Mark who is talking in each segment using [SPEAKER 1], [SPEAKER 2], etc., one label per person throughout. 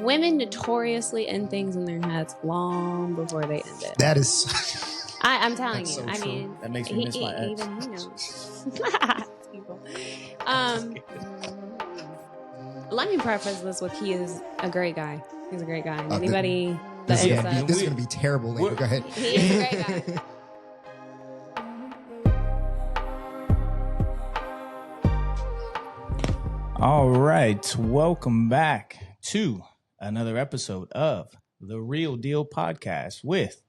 [SPEAKER 1] women notoriously end things in their heads long before they end it.
[SPEAKER 2] That is.
[SPEAKER 1] I'm telling you.
[SPEAKER 2] so
[SPEAKER 1] I
[SPEAKER 2] true.
[SPEAKER 1] mean,
[SPEAKER 3] That makes me miss my ex.
[SPEAKER 1] even he knows. People. Let me preface this with he is a great guy. He's a great guy. And anybody that
[SPEAKER 2] this
[SPEAKER 1] ends up,
[SPEAKER 2] is going to be terrible later. Go ahead.
[SPEAKER 1] He is a great guy.
[SPEAKER 3] All right, welcome back to another episode of The Real Deal Podcast with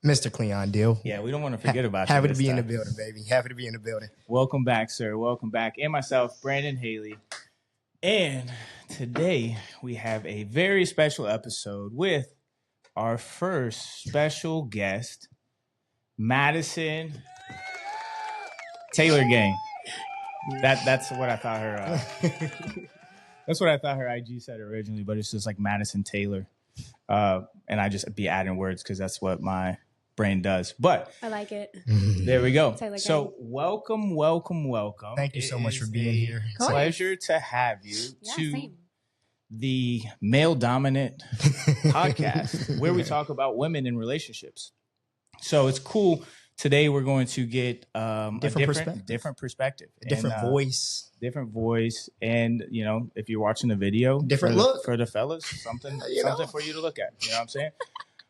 [SPEAKER 2] Mr. Cleon Deal.
[SPEAKER 3] Yeah, we don't want to forget about you.
[SPEAKER 2] Happy to be in the building, baby. Happy to be in the building.
[SPEAKER 3] Welcome back, sir. Welcome back. And myself, Brandon Haley. And today we have a very special episode with our first special guest, Maddison Taylor gang. That's what I thought her. That's what I thought her IG said originally, but it's just like Maddison Taylor, and I just be adding words because that's what my brain does. But
[SPEAKER 1] I like it.
[SPEAKER 3] There we go.
[SPEAKER 1] Taylor
[SPEAKER 3] So
[SPEAKER 1] gang.
[SPEAKER 3] welcome.
[SPEAKER 2] Thank you so much for being here.
[SPEAKER 3] Pleasure to have you to
[SPEAKER 1] same.
[SPEAKER 3] the male dominant podcast where we talk about women in relationships. So it's cool. Today we're going to get a different perspective,
[SPEAKER 2] different voice,
[SPEAKER 3] and you know, if you're watching the video,
[SPEAKER 2] different
[SPEAKER 3] look for the fellas, something for you to look at. You know what I'm saying?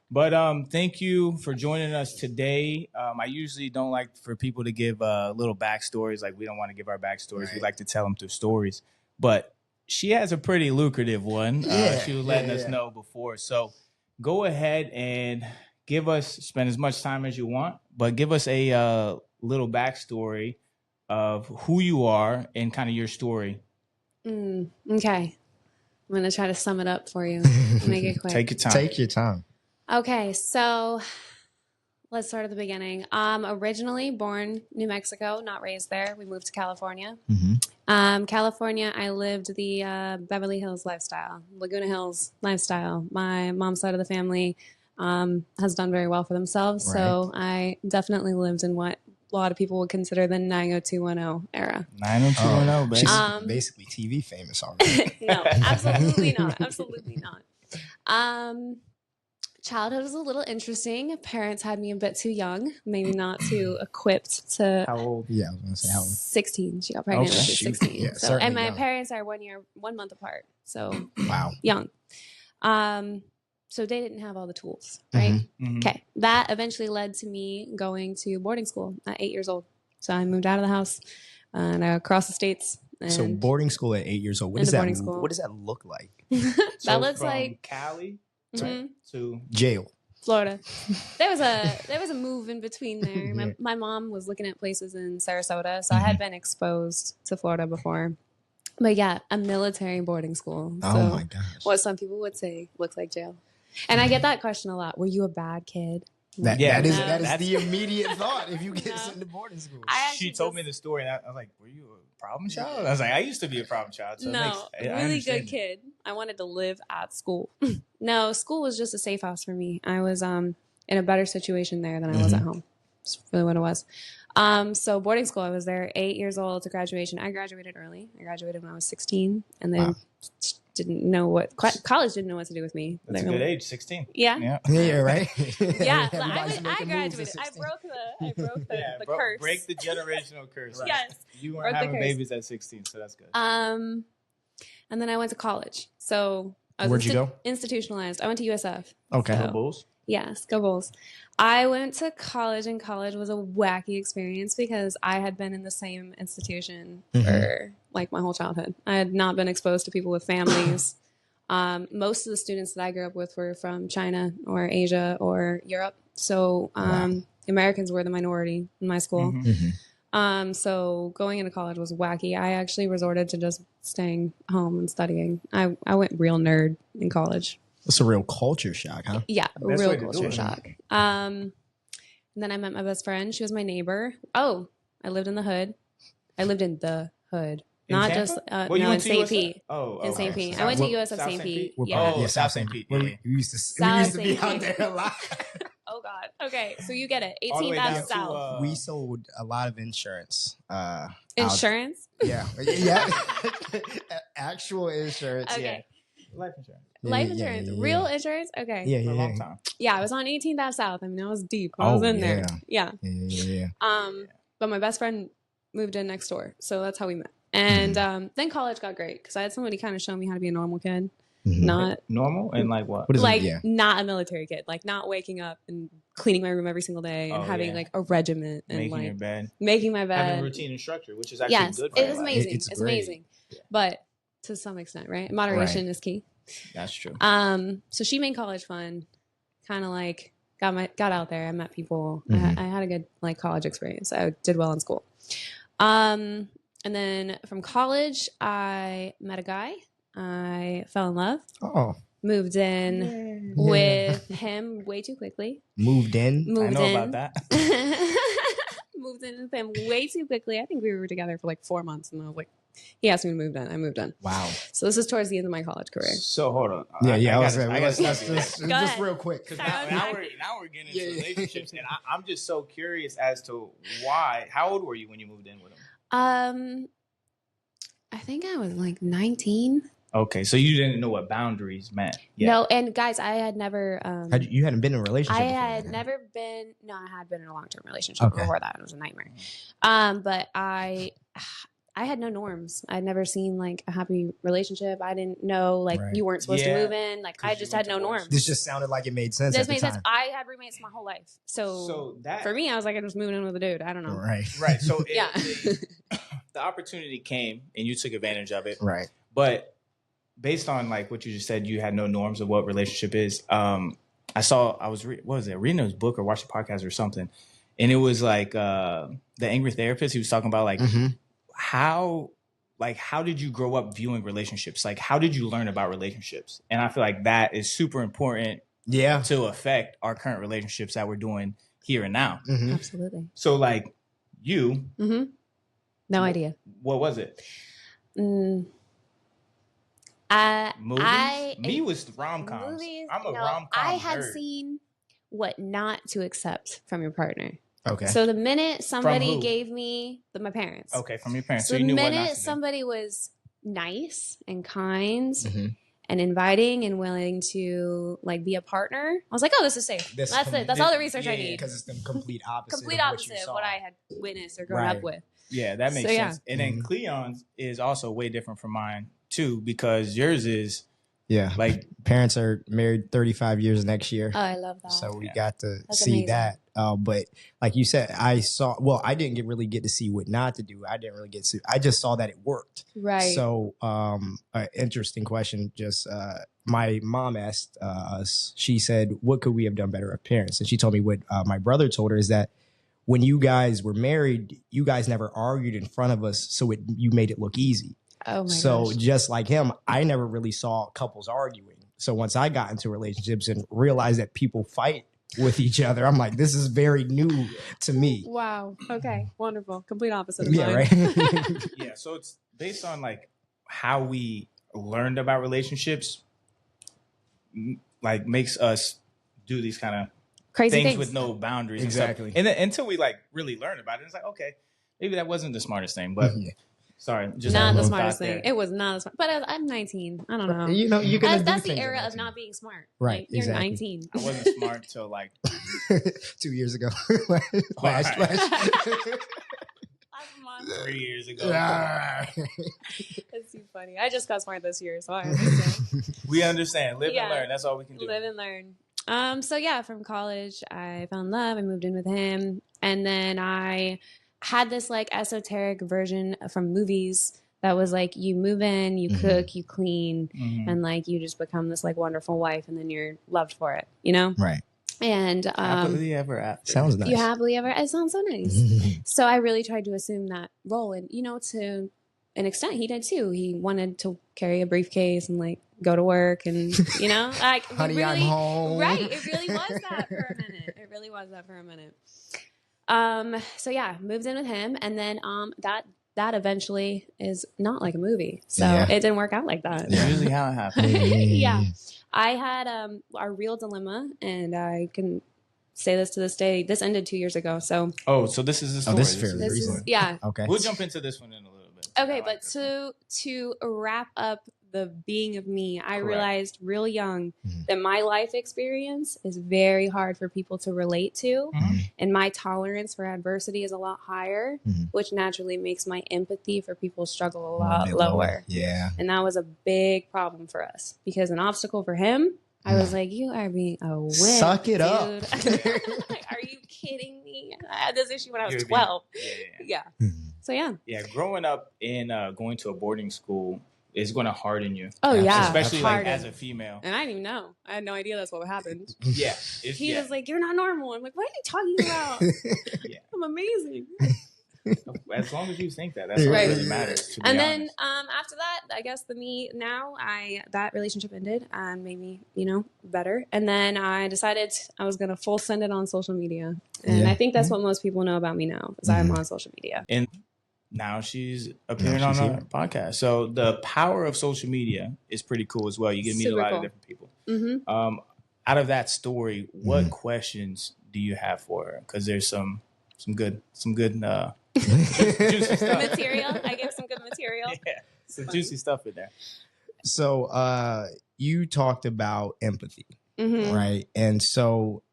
[SPEAKER 3] But thank you for joining us today. I usually don't like for people to give little backstories. Like we don't want to give our backstories.
[SPEAKER 2] Right.
[SPEAKER 3] We like to tell them through stories. But she has a pretty lucrative one. She was letting us know before. So go ahead and spend as much time as you want, but give us a little backstory of who you are and kind of your story.
[SPEAKER 1] Okay. I'm going to try to sum it up for you. Make it quick.
[SPEAKER 3] Take your time.
[SPEAKER 1] Okay, so let's start at the beginning. Originally born New Mexico, not raised there. We moved to California. California, I lived the Beverly Hills lifestyle, Laguna Hills lifestyle. My mom's side of the family has done very well for themselves. Right. So I definitely lived in what a lot of people would consider the 90210 era.
[SPEAKER 3] 90210, baby.
[SPEAKER 2] She's basically TV famous already.
[SPEAKER 1] No, absolutely not. Absolutely not. Childhood was a little interesting. Parents had me a bit too young, maybe not too equipped to.
[SPEAKER 3] How old?
[SPEAKER 2] Yeah, I was going to say how old.
[SPEAKER 1] 16. She got pregnant when she was 16.
[SPEAKER 2] Yeah,
[SPEAKER 1] so, and my
[SPEAKER 2] young.
[SPEAKER 1] parents are 1 month apart. So
[SPEAKER 2] wow,
[SPEAKER 1] young. So they didn't have all the tools, right? Okay. That eventually led to me going to boarding school at 8 years old. So I moved out of the house and I across the states.
[SPEAKER 2] So boarding school at 8 years old. What does that look like?
[SPEAKER 1] That looks like
[SPEAKER 3] Cali to
[SPEAKER 2] jail,
[SPEAKER 1] Florida. There was a move in between there. My mom was looking at places in Sarasota, so I had been exposed to Florida before. But yeah, a military boarding school.
[SPEAKER 2] Oh my gosh.
[SPEAKER 1] What some people would say looks like jail. And I get that question a lot. Were you a bad kid?
[SPEAKER 2] That is the immediate thought if you get sent to boarding school.
[SPEAKER 3] She told me the story, and I was like, "Were you a problem child?" I was like, "I used to be a problem child." So
[SPEAKER 1] really good kid. I wanted to live at school. No, school was just a safe house for me. I was in a better situation there than I was at home. That's really what it was. So boarding school, I was there 8 years old to graduation. I graduated early. I graduated when I was 16, and then college didn't know what to do with me.
[SPEAKER 3] That's a good age, 16.
[SPEAKER 1] Yeah,
[SPEAKER 2] right.
[SPEAKER 1] Yeah, I graduated. I broke the curse.
[SPEAKER 3] Break the generational curse.
[SPEAKER 1] Right. Yes,
[SPEAKER 3] you weren't having babies at 16, so that's good.
[SPEAKER 1] And then I went to college. So I was
[SPEAKER 2] Where'd you go?
[SPEAKER 1] Institutionalized. I went to USF.
[SPEAKER 2] Okay.
[SPEAKER 1] So,
[SPEAKER 3] Go Bulls.
[SPEAKER 1] Yes, go Bulls. I went to college, and college was a wacky experience because I had been in the same institution for like my whole childhood. I had not been exposed to people with families. Most of the students that I grew up with were from China or Asia or Europe. So Americans were the minority in my school. So going into college was wacky. I actually resorted to just staying home and studying. I went real nerd in college.
[SPEAKER 2] It's a real culture shock, huh?
[SPEAKER 1] Yeah, a real culture shock. And then I met my best friend. She was my neighbor. Oh, I lived in the hood. Not just in St. Pete. In St. Pete. I went to USF St. Pete.
[SPEAKER 3] Yeah, South St. Pete.
[SPEAKER 2] We used to be out there a lot.
[SPEAKER 1] Oh God. Okay, so you get it. 18th South.
[SPEAKER 2] We sold a lot of insurance.
[SPEAKER 1] Insurance?
[SPEAKER 2] Yeah. Actual insurance.
[SPEAKER 1] Okay.
[SPEAKER 3] Life insurance.
[SPEAKER 1] Life insurance. Real insurance? Okay.
[SPEAKER 2] Yeah,
[SPEAKER 3] For a long time.
[SPEAKER 1] Yeah, I was on 18th Ave South. I mean, I was deep. I was in there. Yeah. But my best friend moved in next door. So that's how we met. And then college got great because I had somebody kind of show me how to be a normal kid. Not
[SPEAKER 3] normal and like what?
[SPEAKER 1] Like not a military kid. Like not waking up and cleaning my room every single day and having like a regiment and
[SPEAKER 3] making
[SPEAKER 1] like
[SPEAKER 3] your bed.
[SPEAKER 1] Making my bed.
[SPEAKER 3] Having a routine and structure, which is actually good for
[SPEAKER 1] it is amazing. It's amazing.
[SPEAKER 3] Yeah.
[SPEAKER 1] But to some extent, right? Moderation is key.
[SPEAKER 3] That's true.
[SPEAKER 1] So she made college fun. Kind of like got out there. I met people. I had a good like college experience. I did well in school. And then from college, I met a guy. I fell in love.
[SPEAKER 2] Oh.
[SPEAKER 1] Moved in with him way too quickly.
[SPEAKER 2] Moved in?
[SPEAKER 3] I know about that.
[SPEAKER 1] Moved in with him way too quickly. I think we were together for like 4 months, and I was like, he asked me to move in. I moved in.
[SPEAKER 2] Wow.
[SPEAKER 1] So this is towards the end of my college career.
[SPEAKER 3] So hold on.
[SPEAKER 2] Just real quick.
[SPEAKER 3] Now we're getting into relationships, and I'm just so curious as to why. How old were you when you moved in with him?
[SPEAKER 1] I think I was like 19.
[SPEAKER 3] Okay, so you didn't know what boundaries meant yet.
[SPEAKER 1] No, and guys, I had never...
[SPEAKER 2] you hadn't been in a relationship before?
[SPEAKER 1] I had been in a long-term relationship before that. It was a nightmare. But I had no norms. I'd never seen like a happy relationship. I didn't know like you weren't supposed to move in. Like I just had no norms.
[SPEAKER 2] This just sounded like it made sense. This made sense.
[SPEAKER 1] I had roommates my whole life. So that, for me, I was like, I'm just moving in with a dude. I don't know.
[SPEAKER 2] Right.
[SPEAKER 3] So the opportunity came and you took advantage of it.
[SPEAKER 2] Right.
[SPEAKER 3] But based on like what you just said, you had no norms of what relationship is. I was reading his book or watching a podcast or something, and it was like the Angry Therapist. He was talking about like how did you grow up viewing relationships? Like how did you learn about relationships? And I feel like that is super important.
[SPEAKER 2] Yeah.
[SPEAKER 3] To affect our current relationships that we're doing here and now.
[SPEAKER 1] Absolutely.
[SPEAKER 3] So like you.
[SPEAKER 1] No idea.
[SPEAKER 3] What was it? Movies? Me was rom-coms.
[SPEAKER 1] Movies,
[SPEAKER 3] I'm a rom-com
[SPEAKER 1] I had
[SPEAKER 3] nerd.
[SPEAKER 1] seen what not to accept from your partner.
[SPEAKER 2] Okay.
[SPEAKER 1] So the minute somebody gave me my parents.
[SPEAKER 3] Okay, from your parents.
[SPEAKER 1] So
[SPEAKER 3] you knew
[SPEAKER 1] the
[SPEAKER 3] what not
[SPEAKER 1] minute
[SPEAKER 3] to do.
[SPEAKER 1] somebody was nice and kind and inviting and willing to like be a partner, I was like, oh, this is safe. That's it. That's all the research I need.
[SPEAKER 2] Because it's the complete opposite.
[SPEAKER 1] Complete opposite of what I had witnessed or grown up with.
[SPEAKER 3] Yeah, that makes sense. And then Cleon's is also way different from mine too, because yours is like
[SPEAKER 2] parents are married 35 years next year.
[SPEAKER 1] Oh, I love that.
[SPEAKER 2] So we got to
[SPEAKER 1] That's
[SPEAKER 2] see
[SPEAKER 1] amazing.
[SPEAKER 2] that. But like you said, I didn't really get to see what not to do. I didn't really get to. I just saw that it worked.
[SPEAKER 1] Right.
[SPEAKER 2] So, interesting question. Just my mom asked us. She said, "What could we have done better as parents?" And she told me what my brother told her is that when you guys were married, you guys never argued in front of us, so you made it look easy.
[SPEAKER 1] Oh my
[SPEAKER 2] So
[SPEAKER 1] gosh.
[SPEAKER 2] just like him, I never really saw couples arguing. So once I got into relationships and realized that people fight with each other, I'm like, this is very new to me.
[SPEAKER 1] Wow. Okay. Wonderful. Complete opposite of
[SPEAKER 2] Yeah,
[SPEAKER 1] mine.
[SPEAKER 2] right.
[SPEAKER 3] yeah. So it's based on like how we learned about relationships, like makes us do these kind of
[SPEAKER 1] Crazy
[SPEAKER 3] things with no boundaries.
[SPEAKER 2] Exactly.
[SPEAKER 3] And then until we like really learn about it, it's like, okay, maybe that wasn't the smartest thing, but sorry, just
[SPEAKER 1] not
[SPEAKER 3] a
[SPEAKER 1] the
[SPEAKER 3] little
[SPEAKER 1] smartest
[SPEAKER 3] thought
[SPEAKER 1] thing.
[SPEAKER 3] there.
[SPEAKER 1] It was not as smart. But I'm 19. I don't know.
[SPEAKER 2] You know, you're gonna
[SPEAKER 1] That's
[SPEAKER 2] do
[SPEAKER 1] the
[SPEAKER 2] things
[SPEAKER 1] era
[SPEAKER 2] at
[SPEAKER 1] of
[SPEAKER 2] 19.
[SPEAKER 1] not being smart.
[SPEAKER 2] Right,
[SPEAKER 1] Like, you're
[SPEAKER 2] exactly.
[SPEAKER 1] 19.
[SPEAKER 3] I wasn't smart till like
[SPEAKER 2] 2 years ago.
[SPEAKER 3] Right.
[SPEAKER 2] Flash.
[SPEAKER 3] 3 years ago.
[SPEAKER 1] That's too funny. I just got smart this year, so I understand.
[SPEAKER 3] We understand. Live and learn. That's all we can do.
[SPEAKER 1] Live and learn. So yeah, from college, I fell in love. I moved in with him, and then I had this like esoteric version from movies that was like, you move in, you cook, you clean, and like you just become this like wonderful wife, and then you're loved for it, you know?
[SPEAKER 2] Right.
[SPEAKER 1] And
[SPEAKER 3] happily ever after.
[SPEAKER 2] Sounds nice.
[SPEAKER 1] You happily ever. It sounds so nice. So I really tried to assume that role, and you know, to an extent, he did too. He wanted to carry a briefcase and like go to work, and you know, like
[SPEAKER 2] honey,
[SPEAKER 1] really,
[SPEAKER 2] I'm home.
[SPEAKER 1] Right. It really was that for a minute. It really was that for a minute. So yeah, moved in with him, and then that eventually is not like a movie. So it didn't work out like that.
[SPEAKER 3] That's usually how it happens.
[SPEAKER 1] Yeah. I had a real dilemma, and I can say this to this day. This ended 2 years ago. So
[SPEAKER 3] so this is the story.
[SPEAKER 2] This is fairly recent.
[SPEAKER 1] yeah.
[SPEAKER 2] Okay.
[SPEAKER 3] We'll jump into this one in a little bit.
[SPEAKER 1] Okay, but to wrap up the being of me. I
[SPEAKER 3] Correct.
[SPEAKER 1] realized real young that my life experience is very hard for people to relate to. And my tolerance for adversity is a lot higher, which naturally makes my empathy for people's struggle a lot lower.
[SPEAKER 2] Yeah.
[SPEAKER 1] And that was a big problem for us because an obstacle for him, I was like, you are being a wimp,
[SPEAKER 2] Suck it up.
[SPEAKER 1] Like, are you kidding me? I had this issue when I was 12. Yeah. So, yeah.
[SPEAKER 3] Yeah, growing up and going to a boarding school is going to harden you.
[SPEAKER 1] Oh, yeah.
[SPEAKER 3] Especially like as a female.
[SPEAKER 1] And I didn't even know. I had no idea that's what happened.
[SPEAKER 3] Yeah.
[SPEAKER 1] He was like, you're not normal. I'm like, what are you talking about? I'm amazing.
[SPEAKER 3] As long as you think that, that's what really matters. To be
[SPEAKER 1] and
[SPEAKER 3] honest.
[SPEAKER 1] then after that, I guess that relationship ended and made me, better. And then I decided I was going to full send it on social media. And I think that's what most people know about me now is I'm on social media.
[SPEAKER 3] And now she's appearing on our podcast. So the power of social media is pretty cool as well. You get to meet a lot of different people. Out of that story, what questions do you have for her? Because there's some good juicy stuff.
[SPEAKER 1] Material. I gave some good material.
[SPEAKER 3] Yeah, some juicy stuff in there.
[SPEAKER 2] So you talked about empathy, right? And so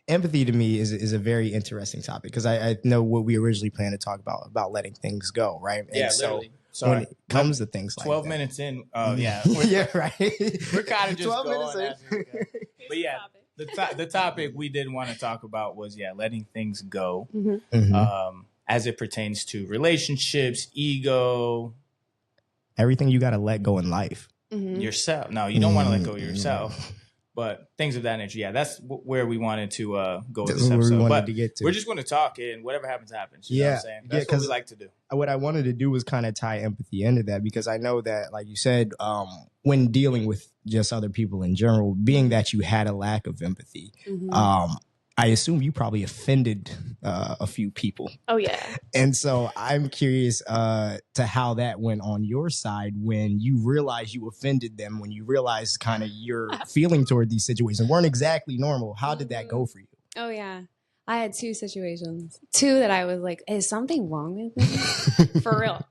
[SPEAKER 2] empathy to me is a very interesting topic because I know what we originally planned to talk about letting things go, right? And
[SPEAKER 3] yeah,
[SPEAKER 2] so
[SPEAKER 3] literally. Sorry.
[SPEAKER 2] when it comes to things like
[SPEAKER 3] 12
[SPEAKER 2] that,
[SPEAKER 3] minutes in,
[SPEAKER 2] yeah, right.
[SPEAKER 3] We're kind of just
[SPEAKER 2] 12
[SPEAKER 3] going
[SPEAKER 2] minutes in.
[SPEAKER 3] as we go. But yeah, the topic we did want to talk about was letting things go, as it pertains to relationships, ego,
[SPEAKER 2] everything you got to let go in life.
[SPEAKER 3] Yourself. No, you don't want to let go of yourself, but things of that nature. Yeah, that's where we wanted to go with this episode. But we're just going to talk, and whatever happens, happens. You know what I'm saying? That's what we like to do.
[SPEAKER 2] What I wanted to do was kind of tie empathy into that because I know that, like you said, when dealing with just other people in general, being that you had a lack of empathy, I assume you probably offended a few people.
[SPEAKER 1] Oh, yeah.
[SPEAKER 2] And so I'm curious to how that went on your side when you realized you offended them, when you realized kind of your feeling toward these situations weren't exactly normal. How did that go for you?
[SPEAKER 1] Oh, yeah. I had two situations. Two that I was like, is something wrong with me? For real.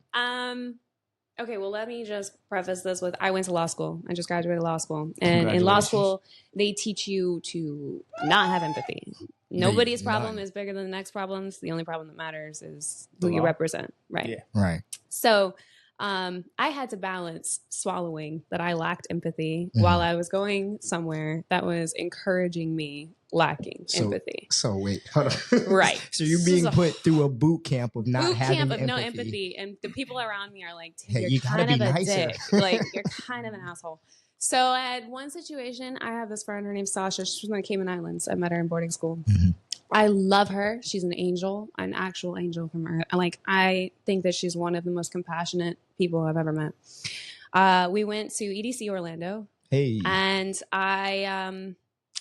[SPEAKER 1] Okay, well, let me just preface this with I went to law school. I just graduated law school. And in law school, they teach you to not have empathy. Nobody's problem is bigger than the next problems. The only problem that matters is who you represent. Right.
[SPEAKER 2] Yeah. Right.
[SPEAKER 1] So I had to balance swallowing that I lacked empathy while I was going somewhere that was encouraging me lacking empathy.
[SPEAKER 2] So wait, hold on.
[SPEAKER 1] Right.
[SPEAKER 2] So you're being put through a boot camp of not having empathy.
[SPEAKER 1] No empathy. And the people around me are like,
[SPEAKER 2] hey,
[SPEAKER 1] you're kind of a
[SPEAKER 2] nicer.
[SPEAKER 1] dick. Like, you're kind of an asshole. So I had one situation. I have this friend, her name's Sasha. She's from the Cayman Islands. I met her in boarding school. I love her. She's an angel, an actual angel from Earth. I think that she's one of the most compassionate people I've ever met. We went to EDC Orlando.
[SPEAKER 2] Hey.
[SPEAKER 1] And I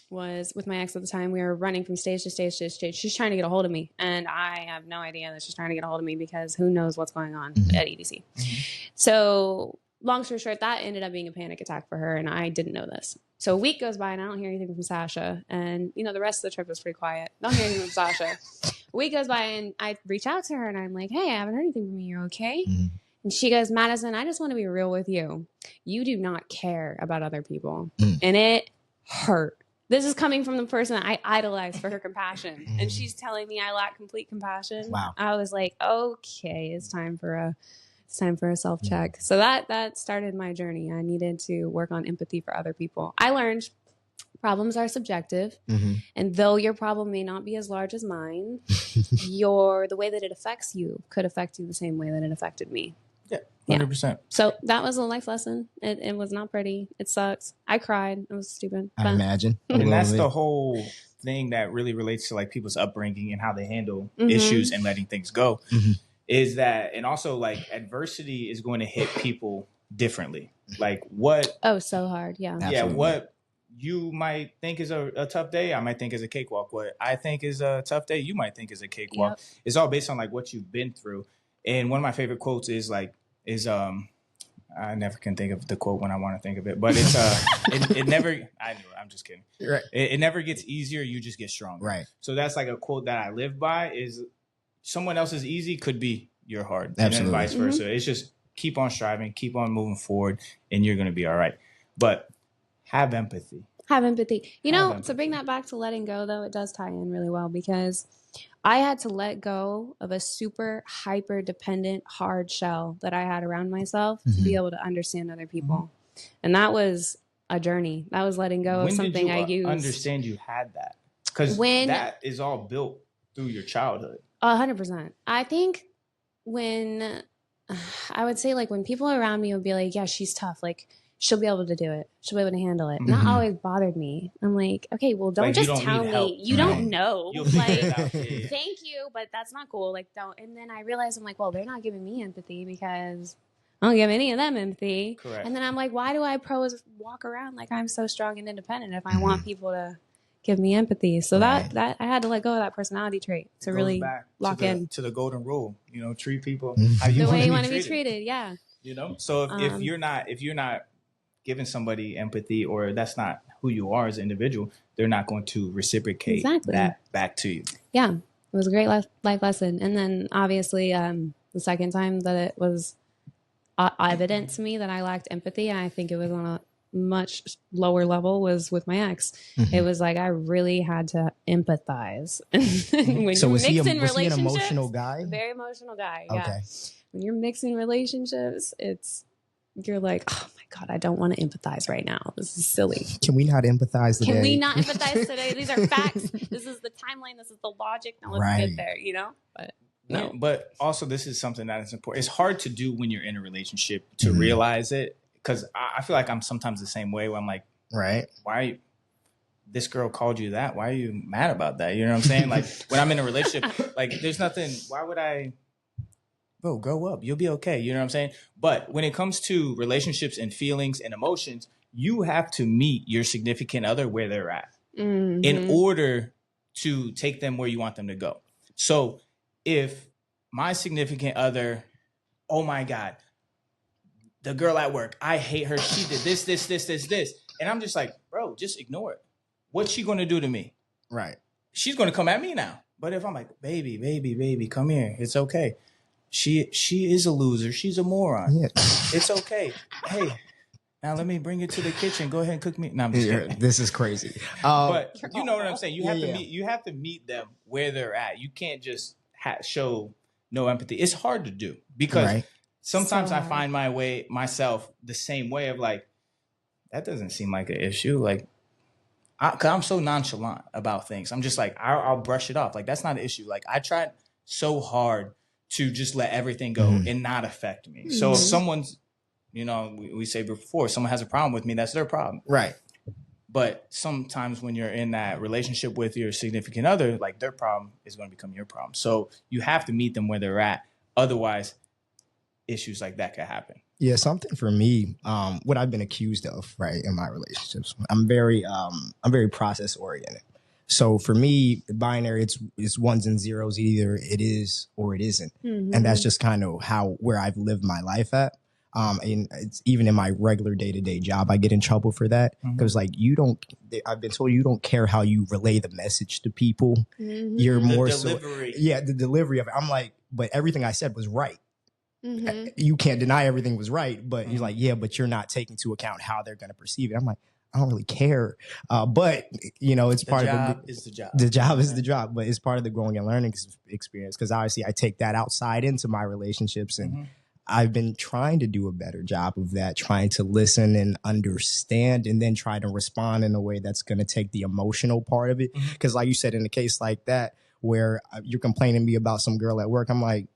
[SPEAKER 1] was with my ex at the time. We were running from stage to stage to stage. She's trying to get a hold of me. And I have no idea that she's trying to get a hold of me because who knows what's going on at EDC. So long story short, that ended up being a panic attack for her. And I didn't know this. So a week goes by and I don't hear anything from Sasha. And, the rest of the trip was pretty quiet. Don't hear anything from Sasha. A week goes by and I reach out to her and I'm like, hey, I haven't heard anything from you. Okay. And she goes, Maddison, I just want to be real with you. You do not care about other people. And it hurt. This is coming from the person I idolize for her compassion. And she's telling me I lack complete compassion.
[SPEAKER 2] Wow.
[SPEAKER 1] I was like, okay, it's time for a self-check. So that started my journey. I needed to work on empathy for other people. I learned problems are subjective. And though your problem may not be as large as mine, the way that it affects you could affect you the same way that it affected me.
[SPEAKER 3] Yeah, 100%.
[SPEAKER 1] So that was a life lesson. It was not pretty. It sucks. I cried. It was stupid.
[SPEAKER 2] I imagine.
[SPEAKER 3] And that's the whole thing that really relates to people's upbringing and how they handle issues and letting things go. Is that, and also adversity is going to hit people differently. Oh, so hard. Yeah.
[SPEAKER 2] Absolutely.
[SPEAKER 3] Yeah. What you might think is a tough day, I might think is a cakewalk. What I think is a tough day, you might think is a cakewalk. Yep. It's all based on what you've been through. And one of my favorite quotes is I never can think of the quote when I want to think of it, but it's it never. I knew it. I'm just kidding.
[SPEAKER 2] Right.
[SPEAKER 3] It never gets easier. You just get stronger. Right. So that's a quote that I live by. Is someone else's easy could be your hard, and then vice versa. It's just keep on striving, keep on moving forward, and you're going to be all right. But have empathy.
[SPEAKER 1] Have empathy. You
[SPEAKER 3] Have
[SPEAKER 1] know,
[SPEAKER 3] empathy.
[SPEAKER 1] to bring that back to letting go, though, it does tie in really well because I had to let go of a super hyper dependent hard shell that I had around myself to be able to understand other people. And that was a journey. That was letting go of something I used.
[SPEAKER 3] Understand you had that? Because that is all built through your childhood.
[SPEAKER 1] 100%. I think when I would say like when people around me would be like, yeah, she's tough. Like she'll be able to do it. She'll be able to handle it. And that always bothered me. I'm like, okay, well, don't just tell me. You don't know. Like, thank you, but that's not cool. Like, don't. And then I realized I'm like, well, they're not giving me empathy because I don't give any of them empathy.
[SPEAKER 3] Correct.
[SPEAKER 1] And then I'm like, why do I walk around like I'm so strong and independent if I want people to give me empathy? So that I had to let go of that personality trait to really lock in
[SPEAKER 3] to the golden rule. You know, treat people
[SPEAKER 1] how you the way you want to be treated. Yeah.
[SPEAKER 3] You know, so if you're not giving somebody empathy, or that's not who you are as an individual, they're not going to reciprocate that back to you. Yeah, it
[SPEAKER 1] was a great life lesson. And then obviously the second time that it was evident to me that I lacked empathy, and I think it was on a much lower level, was with my ex. It was like I really had to empathize.
[SPEAKER 2] So was he an emotional guy?
[SPEAKER 1] Very emotional guy. Yeah. Okay. When you're mixing relationships, you're like, oh my God, I don't want to empathize right now. This is silly.
[SPEAKER 2] Can we not empathize today?
[SPEAKER 1] Can we not empathize today? These are facts. This is the timeline. This is the logic. Now let's get there, you know? But no.
[SPEAKER 3] Yeah, but also this is something that is important. It's hard to do when you're in a relationship to realize it. Because I feel like I'm sometimes the same way where I'm like, why this girl called you that? Why are you mad about that? You know what I'm saying? Like when I'm in a relationship, like there's nothing, why would I... Bro, grow up. You'll be okay. You know what I'm saying? But when it comes to relationships and feelings and emotions, you have to meet your significant other where they're at in order to take them where you want them to go. So if my significant other, oh my God, the girl at work, I hate her. She did this. And I'm just like, bro, just ignore it. What's she going to do to me?
[SPEAKER 2] Right.
[SPEAKER 3] She's going to come at me now. But if I'm like, baby, come here. It's okay. She is a loser. She's a moron. Yeah. It's okay. Hey, now let me bring you to the kitchen. Go ahead and cook me. No, I'm just kidding.
[SPEAKER 2] This is crazy.
[SPEAKER 3] But you know what I'm saying. You have to meet them where they're at. You can't just show no empathy. It's hard to do because sometimes I find myself the same way of like, that doesn't seem like an issue. Like, cause I'm so nonchalant about things. I'm just like, I'll brush it off. Like, that's not an issue. Like, I tried so hard to just let everything go and not affect me. So if someone's, you know, we say before, someone has a problem with me, that's their problem.
[SPEAKER 2] Right.
[SPEAKER 3] But sometimes when you're in that relationship with your significant other, like their problem is going to become your problem. So you have to meet them where they're at. Otherwise, issues like that could happen.
[SPEAKER 2] Yeah, something for me, what I've been accused of, right, in my relationships, I'm very process oriented. So for me, binary, it's ones and zeros. Either it is or it isn't. And that's just kind of where I've lived my life at. And it's even in my regular day-to-day job, I get in trouble for that. Because like I've been told you don't care how you relay the message to people. You're more
[SPEAKER 3] delivery.
[SPEAKER 2] The delivery of it. I'm like, but everything I said was right. You can't deny everything was right. But he's like, yeah, but you're not taking into account how they're going to perceive it. I'm like, I don't really part. But you know, it's part of
[SPEAKER 3] the job.
[SPEAKER 2] The job is the job, but it's part of the growing and learning experience. Because obviously, I take that outside into my relationships, and I've been trying to do a better job of that, trying to listen and understand, and then try to respond in a way that's going to take the emotional part of it. Because, like you said, in a case like that, where you're complaining to me about some girl at work, I'm like,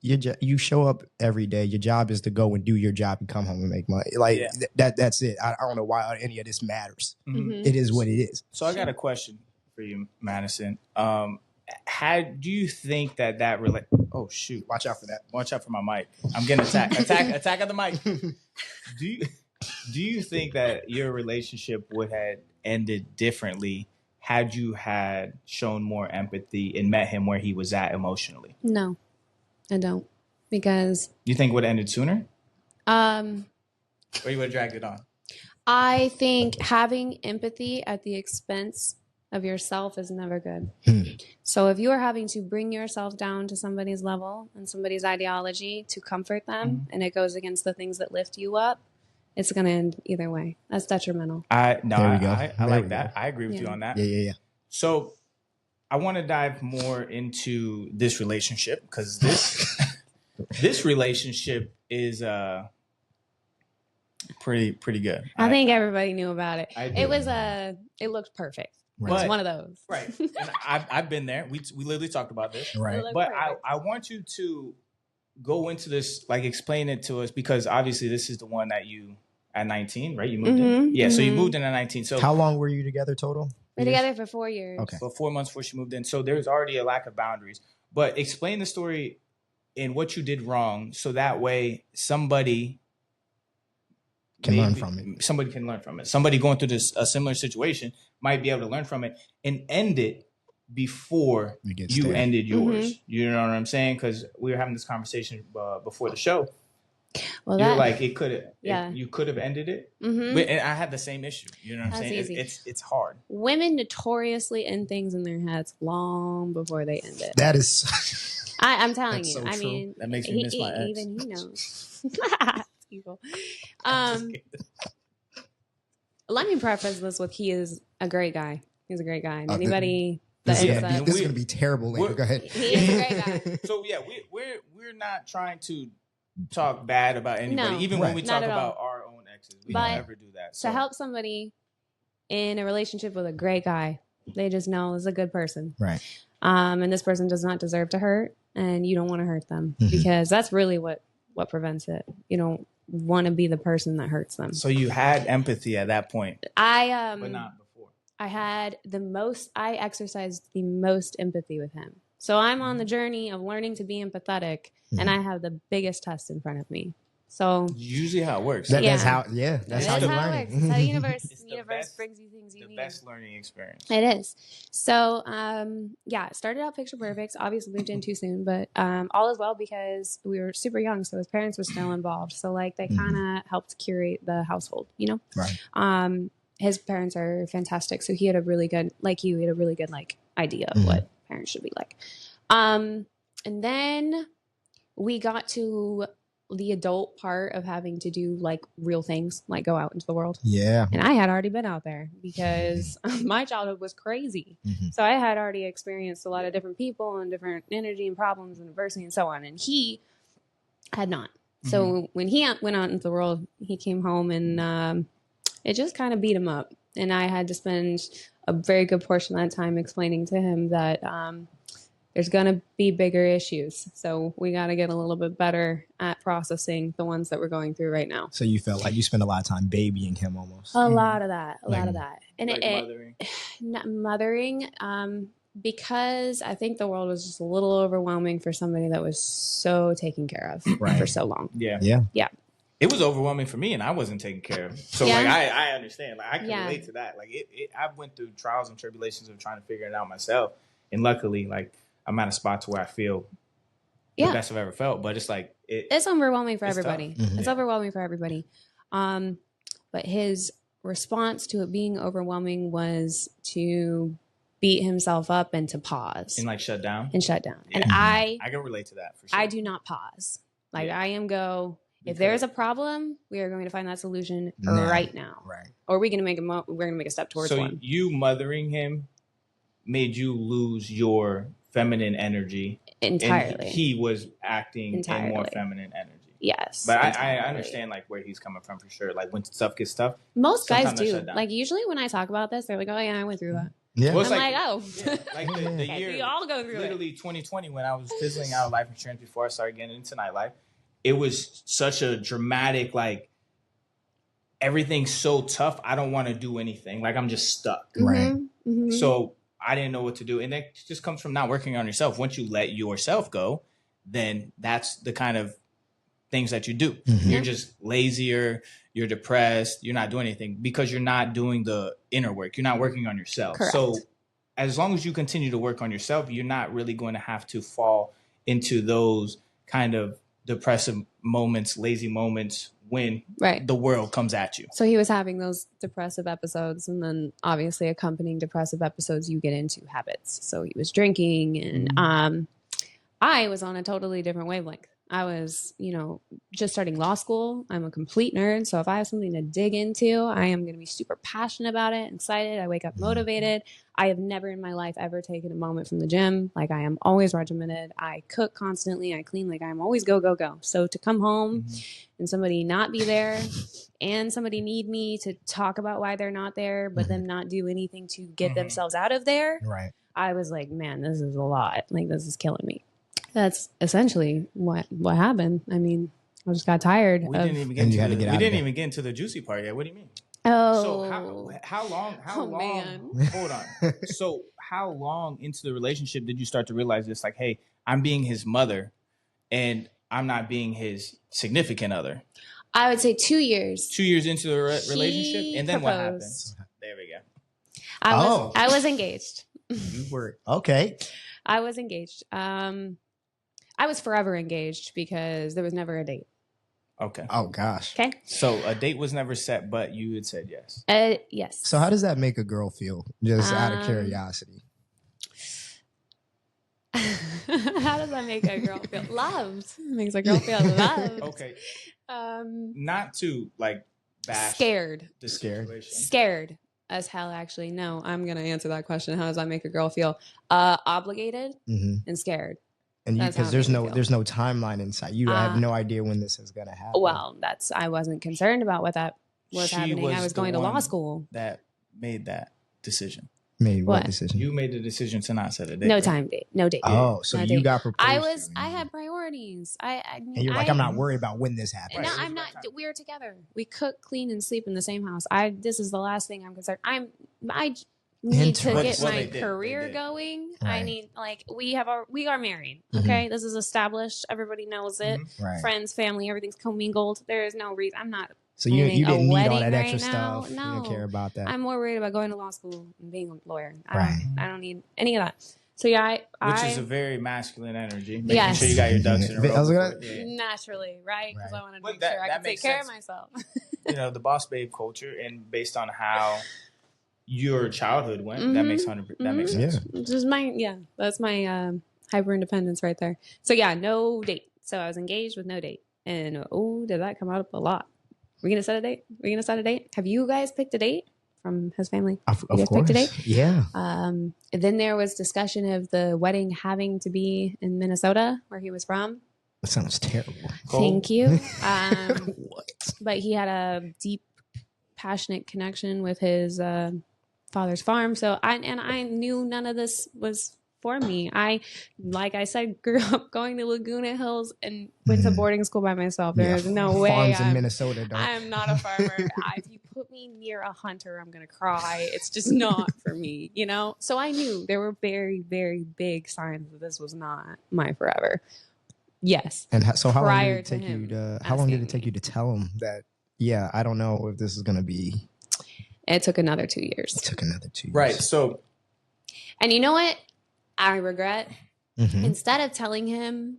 [SPEAKER 2] you show up every day. Your job is to go and do your job and come home and make money. Like that's it. I don't know why any of this matters. It is what it is.
[SPEAKER 3] So I got a question for you, Maddison. Do you think that oh shoot,
[SPEAKER 2] watch out for that.
[SPEAKER 3] Watch out for my mic. I'm getting attacked. Attack at the mic. Do you think that your relationship would have ended differently had you had shown more empathy and met him where he was at emotionally?
[SPEAKER 1] No. I don't, because
[SPEAKER 3] you think it would have ended sooner? Or you would have dragged it on?
[SPEAKER 1] I think having empathy at the expense of yourself is never good.
[SPEAKER 2] Hmm.
[SPEAKER 1] So if you are having to bring yourself down to somebody's level and somebody's ideology to comfort them, and it goes against the things that lift you up, it's going to end either way. That's detrimental.
[SPEAKER 3] I
[SPEAKER 2] There
[SPEAKER 3] like
[SPEAKER 2] we
[SPEAKER 3] that.
[SPEAKER 2] go.
[SPEAKER 3] I agree with you on that.
[SPEAKER 2] Yeah.
[SPEAKER 3] So I want to dive more into this relationship because this relationship is pretty good.
[SPEAKER 1] I think everybody knew about it.
[SPEAKER 3] I do.
[SPEAKER 1] It looked perfect. It
[SPEAKER 2] Right.
[SPEAKER 1] was one of those.
[SPEAKER 3] Right. And I've been there. We literally talked about this.
[SPEAKER 2] Right.
[SPEAKER 3] But I want you to go into this, like explain it to us, because obviously this is the one that you at 19, right? You moved in. Yeah. So you moved in at 19. So
[SPEAKER 2] how long were you together total?
[SPEAKER 1] We're together for 4 years.
[SPEAKER 2] Okay.
[SPEAKER 3] for 4 months before she moved in. So there's already a lack of boundaries. But explain the story and what you did wrong, so that way somebody
[SPEAKER 2] Can learn from it.
[SPEAKER 3] Somebody can learn from it. Somebody going through a similar situation might be able to learn from it and end it before you ended yours. You know what I'm saying? Because we were having this conversation before the show.
[SPEAKER 1] Well,
[SPEAKER 3] you're like, it could have.
[SPEAKER 1] Yeah.
[SPEAKER 3] You could have ended it.
[SPEAKER 1] Mm-hmm.
[SPEAKER 3] But, and I had the same issue. You know what I'm saying?
[SPEAKER 1] Easy.
[SPEAKER 3] It's hard.
[SPEAKER 1] Women notoriously end things in their heads long before they end it.
[SPEAKER 2] That is.
[SPEAKER 1] I'm telling you.
[SPEAKER 2] So
[SPEAKER 1] I
[SPEAKER 2] true.
[SPEAKER 1] mean,
[SPEAKER 3] That makes me miss my ex.
[SPEAKER 1] even he knows. Evil. Let me preface this with he is a great guy. He's a great guy. And anybody
[SPEAKER 2] This
[SPEAKER 1] that
[SPEAKER 2] is going to be terrible later. Go ahead.
[SPEAKER 1] He is a great guy.
[SPEAKER 3] So yeah, we're not trying to talk bad about anybody,
[SPEAKER 1] No,
[SPEAKER 3] even when we
[SPEAKER 1] not
[SPEAKER 3] talk
[SPEAKER 1] at
[SPEAKER 3] about
[SPEAKER 1] all.
[SPEAKER 3] our own exes. We
[SPEAKER 1] But
[SPEAKER 3] don't ever do that. So
[SPEAKER 1] To help somebody in a relationship with a great guy, they just know is a good person.
[SPEAKER 2] Right.
[SPEAKER 1] And this person does not deserve to hurt, and you don't want to hurt them because that's really what prevents it. You don't want to be the person that hurts them.
[SPEAKER 3] So you had empathy at that point, but not before.
[SPEAKER 1] I exercised the most empathy with him. So I'm on the journey of learning to be empathetic, and I have the biggest test in front of me. So
[SPEAKER 3] usually how it works.
[SPEAKER 2] That's how you learn.
[SPEAKER 1] That's how it works. It's how the universe brings you things you
[SPEAKER 3] the
[SPEAKER 1] need.
[SPEAKER 3] best learning experience.
[SPEAKER 1] It is. So, it started out picture perfect. Obviously moved in too soon, but all is well because we were super young, so his parents were still involved. So, like, they kind of helped curate the household, you know?
[SPEAKER 2] Right.
[SPEAKER 1] His parents are fantastic, so he had a really good, like you, he had a really good, like, idea of what parents should be like. And then we got to the adult part of having to do like real things, like go out into the world.
[SPEAKER 2] Yeah.
[SPEAKER 1] And I had already been out there because my childhood was crazy. So I had already experienced a lot of different people and different energy and problems and adversity and so on. And he had not. So when he went out into the world, he came home and it just kind of beat him up. And I had to spend a very good portion of that time explaining to him that there's going to be bigger issues. So we got to get a little bit better at processing the ones that we're going through right now.
[SPEAKER 2] So you felt like you spent a lot of time babying him almost.
[SPEAKER 1] A lot of that. And
[SPEAKER 3] like mothering.
[SPEAKER 1] Not mothering, because I think the world was just a little overwhelming for somebody that was so taken care of for so long.
[SPEAKER 3] Yeah. It was overwhelming for me, and I wasn't taken care of. So like I understand. Like I can relate to that. Like I went through trials and tribulations of trying to figure it out myself, and luckily, like I'm at a spot to where I feel the best I've ever felt. But it's like
[SPEAKER 1] it's overwhelming for everybody.
[SPEAKER 3] Tough.
[SPEAKER 1] It's overwhelming for everybody. But his response to it being overwhelming was to beat himself up and to pause
[SPEAKER 3] and like shut down.
[SPEAKER 1] Yeah. And I
[SPEAKER 3] can relate to that for sure.
[SPEAKER 1] I do not pause. Like I am if there's a problem, we are going to find that solution right now.
[SPEAKER 2] Right.
[SPEAKER 1] Or we're going to make a step towards one.
[SPEAKER 3] So you mothering him made you lose your feminine energy
[SPEAKER 1] entirely.
[SPEAKER 3] And he was acting in more feminine energy.
[SPEAKER 1] Yes.
[SPEAKER 3] But I understand like where he's coming from for sure. Like when stuff gets tough.
[SPEAKER 1] Most guys do. Like usually when I talk about this, they're like, "Oh yeah, I went through that."
[SPEAKER 2] Yeah.
[SPEAKER 3] Well,
[SPEAKER 1] I'm like, "Oh."
[SPEAKER 3] Yeah. Like the year
[SPEAKER 1] we all go through
[SPEAKER 3] literally it. 2020 when I was fizzling out of life insurance before I started getting into nightlife. It was such a dramatic, like, everything's so tough. I don't want to do anything. Like, I'm just stuck.
[SPEAKER 2] Right.
[SPEAKER 3] So I didn't know what to do. And that just comes from not working on yourself. Once you let yourself go, then that's the kind of things that you do. You're just lazier. You're depressed. You're not doing anything because you're not doing the inner work. You're not working on yourself.
[SPEAKER 1] Correct.
[SPEAKER 3] So as long as you continue to work on yourself, you're not really going to have to fall into those kind of depressive moments, lazy moments when the world comes at you.
[SPEAKER 1] So he was having those depressive episodes, and then obviously accompanying depressive episodes, you get into habits. So he was drinking, and I was on a totally different wavelength. I was, just starting law school. I'm a complete nerd. So if I have something to dig into, I am going to be super passionate about it, excited. I wake up motivated. I have never in my life ever taken a moment from the gym. Like, I am always regimented. I cook constantly. I clean. Like, I'm always go, go, go. So to come home and somebody not be there and somebody need me to talk about why they're not there, but them not do anything to get themselves out of there.
[SPEAKER 2] Right.
[SPEAKER 1] I was like, man, this is a lot. Like, this is killing me. That's essentially what happened. I mean, I just got tired.
[SPEAKER 3] We didn't even get into the juicy part yet. What do you mean?
[SPEAKER 1] Oh.
[SPEAKER 3] So how long?
[SPEAKER 1] Man.
[SPEAKER 3] Hold on. So how long into the relationship did you start to realize this? Like, hey, I'm being his mother, and I'm not being his significant other.
[SPEAKER 1] I would say 2 years.
[SPEAKER 3] 2 years into the relationship, and then
[SPEAKER 1] proposed.
[SPEAKER 3] What happened? There we go.
[SPEAKER 1] I was engaged.
[SPEAKER 2] You were okay.
[SPEAKER 1] I was engaged. I was forever engaged because there was never a date.
[SPEAKER 3] Okay.
[SPEAKER 2] Oh, gosh.
[SPEAKER 1] Okay.
[SPEAKER 3] So a date was never set, but you had said yes.
[SPEAKER 1] Yes.
[SPEAKER 2] So how does that make a girl feel? Just out of curiosity.
[SPEAKER 1] How does that make a girl feel? Loved. It makes a girl feel loved.
[SPEAKER 3] Okay. Not to like bash.
[SPEAKER 1] Scared.
[SPEAKER 3] The situation.
[SPEAKER 1] Scared as hell, actually. No, I'm going to answer that question. How does that make a girl feel? Obligated and scared.
[SPEAKER 2] And because there's no timeline inside. You have no idea when this is going to happen.
[SPEAKER 1] Well, I wasn't concerned about what that was happening. I was going to law school.
[SPEAKER 3] That made that decision.
[SPEAKER 2] Made what decision?
[SPEAKER 3] You made the decision to not set a date.
[SPEAKER 1] No time date. No date.
[SPEAKER 2] Oh, so
[SPEAKER 1] no
[SPEAKER 2] you
[SPEAKER 1] date.
[SPEAKER 2] got proposed.
[SPEAKER 1] I had priorities.
[SPEAKER 2] And you're like, I'm not worried about when this happens.
[SPEAKER 1] No, I'm not. We're together. We cook, clean, and sleep in the same house. This is the last thing I'm concerned. I need to get my career going. Right. I need, we are married. Okay. This is established. Everybody knows it. Right. Friends, family, everything's commingled. There is no reason. I'm not.
[SPEAKER 2] So you didn't need all that extra
[SPEAKER 1] now.
[SPEAKER 2] stuff.
[SPEAKER 1] No.
[SPEAKER 2] You don't care about that.
[SPEAKER 1] I'm more worried about going to law school and being a lawyer. I don't need any of that. So yeah,
[SPEAKER 3] which is a very masculine energy. Making sure you got your ducks in a row.
[SPEAKER 1] Naturally, right? Because I want to make sure I can take care of myself.
[SPEAKER 3] The boss babe culture, and based on how your childhood went, that makes sense.
[SPEAKER 2] Yeah.
[SPEAKER 1] That's my hyper independence right there. So yeah, no date. So I was engaged with no date, and did that come out a lot? We're gonna set a date. Have you guys picked a date from his family?
[SPEAKER 2] Of
[SPEAKER 1] you guys
[SPEAKER 2] course.
[SPEAKER 1] Picked a date?
[SPEAKER 2] Yeah.
[SPEAKER 1] Then there was discussion of the wedding having to be in Minnesota, where he was from.
[SPEAKER 2] That sounds terrible.
[SPEAKER 1] Thank you.
[SPEAKER 2] What?
[SPEAKER 1] But he had a deep, passionate connection with his father's farm. So I knew none of this was for me. Like I said, grew up going to Laguna Hills and went to boarding school by myself. There's no way.
[SPEAKER 2] Farms in Minnesota.
[SPEAKER 1] I'm not a farmer. If you put me near a hunter, I'm going to cry. It's just not for me, So I knew there were very, very big signs that this was not my forever. Yes.
[SPEAKER 2] And so how long did it take you to? How long did it take you to tell him that? Yeah, I don't know if this is going to be.
[SPEAKER 1] It took another 2 years.
[SPEAKER 3] Right. So.
[SPEAKER 1] And you know what? I regret. Instead of telling him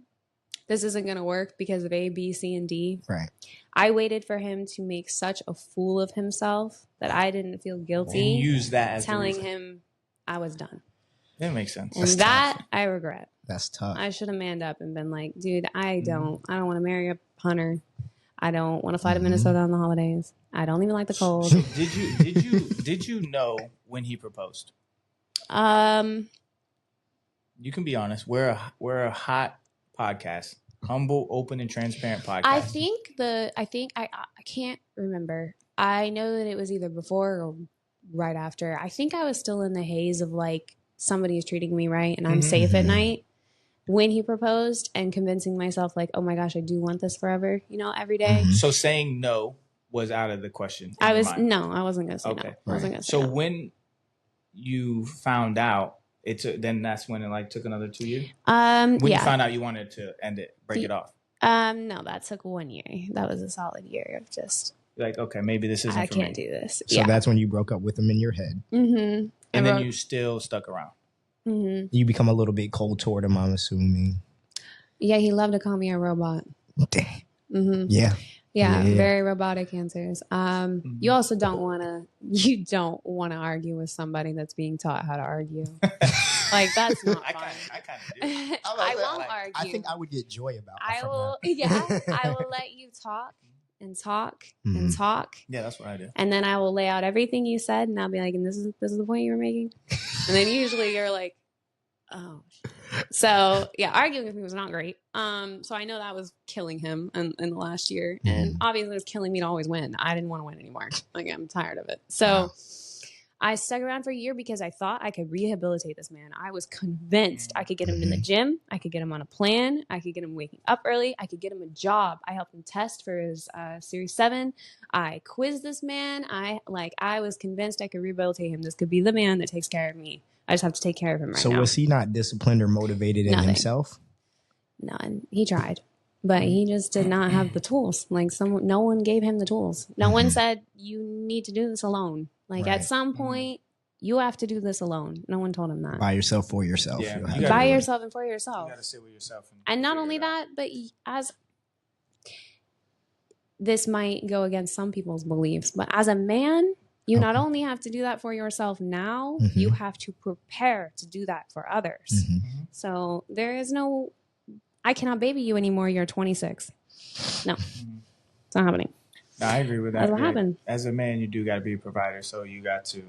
[SPEAKER 1] this isn't going to work because of A, B, C, and D.
[SPEAKER 2] Right.
[SPEAKER 1] I waited for him to make such a fool of himself that I didn't feel guilty.
[SPEAKER 3] And use that as
[SPEAKER 1] telling him I was done.
[SPEAKER 3] That makes sense.
[SPEAKER 1] And that I regret.
[SPEAKER 2] That's tough.
[SPEAKER 1] I should have manned up and been like, dude, I don't want to marry a hunter. I don't want to fly to Minnesota on the holidays. I don't even like the cold.
[SPEAKER 3] So did you know when he proposed? You can be honest. We're a hot podcast, humble, open, and transparent podcast.
[SPEAKER 1] I think I can't remember. I know that it was either before or right after. I think I was still in the haze of somebody's treating me right and I'm safe at night when he proposed, and convincing myself oh my gosh, I do want this forever, every day.
[SPEAKER 3] So saying no was out of the question.
[SPEAKER 1] I wasn't gonna say no. I wasn't gonna say no.
[SPEAKER 3] When you found out, then that's when it took another 2 years? You found out you wanted to end it, break it off?
[SPEAKER 1] No, that took 1 year. That was a solid year of just
[SPEAKER 3] okay, maybe this isn't for me.
[SPEAKER 1] I can't do this.
[SPEAKER 2] So that's when you broke up with him in your head.
[SPEAKER 1] Mm-hmm.
[SPEAKER 3] And then you still stuck around.
[SPEAKER 1] Mm-hmm.
[SPEAKER 2] You become a little bit cold toward him, I'm assuming.
[SPEAKER 1] Yeah, he loved to call me a robot. Mm-hmm.
[SPEAKER 2] Yeah.
[SPEAKER 1] Yeah, very robotic answers. You also don't want to argue with somebody that's being taught how to argue. Like, that's not fun.
[SPEAKER 3] I kind of do.
[SPEAKER 1] I won't argue.
[SPEAKER 2] I think I would get joy from
[SPEAKER 1] that. I will let you talk and talk and talk.
[SPEAKER 3] Yeah, that's what I do.
[SPEAKER 1] And then I will lay out everything you said, and I'll be like, and this is the point you were making? And then usually you're like, oh. So yeah, arguing with me was not great. So I know that was killing him in the last year, and obviously it was killing me to always win. I didn't want to win anymore. Like, I'm tired of it. So I stuck around for a year because I thought I could rehabilitate this man. I was convinced I could get him in the gym. I could get him on a plan. I could get him waking up early. I could get him a job. I helped him test for his Series 7. I quizzed this man. I was convinced I could rehabilitate him. This could be the man that takes care of me. I just have to take care of him right now.
[SPEAKER 2] So was he not disciplined or motivated in himself?
[SPEAKER 1] None. He tried, but he just did not have the tools. Like, no one gave him the tools. No one said, you need to do this alone. Like, at some point, you have to do this alone. No one told him that.
[SPEAKER 2] By yourself, for yourself.
[SPEAKER 3] Yeah,
[SPEAKER 1] by yourself and for yourself.
[SPEAKER 3] You got to sit with yourself.
[SPEAKER 1] And not only that, but this might go against some people's beliefs, but as a man, you not only have to do that for yourself now, you have to prepare to do that for others. So there is no, I cannot baby you anymore. You're 26. No, it's not happening.
[SPEAKER 3] No, I agree with that.
[SPEAKER 1] That's what happened.
[SPEAKER 3] As a man, you do got to be a provider. So you got to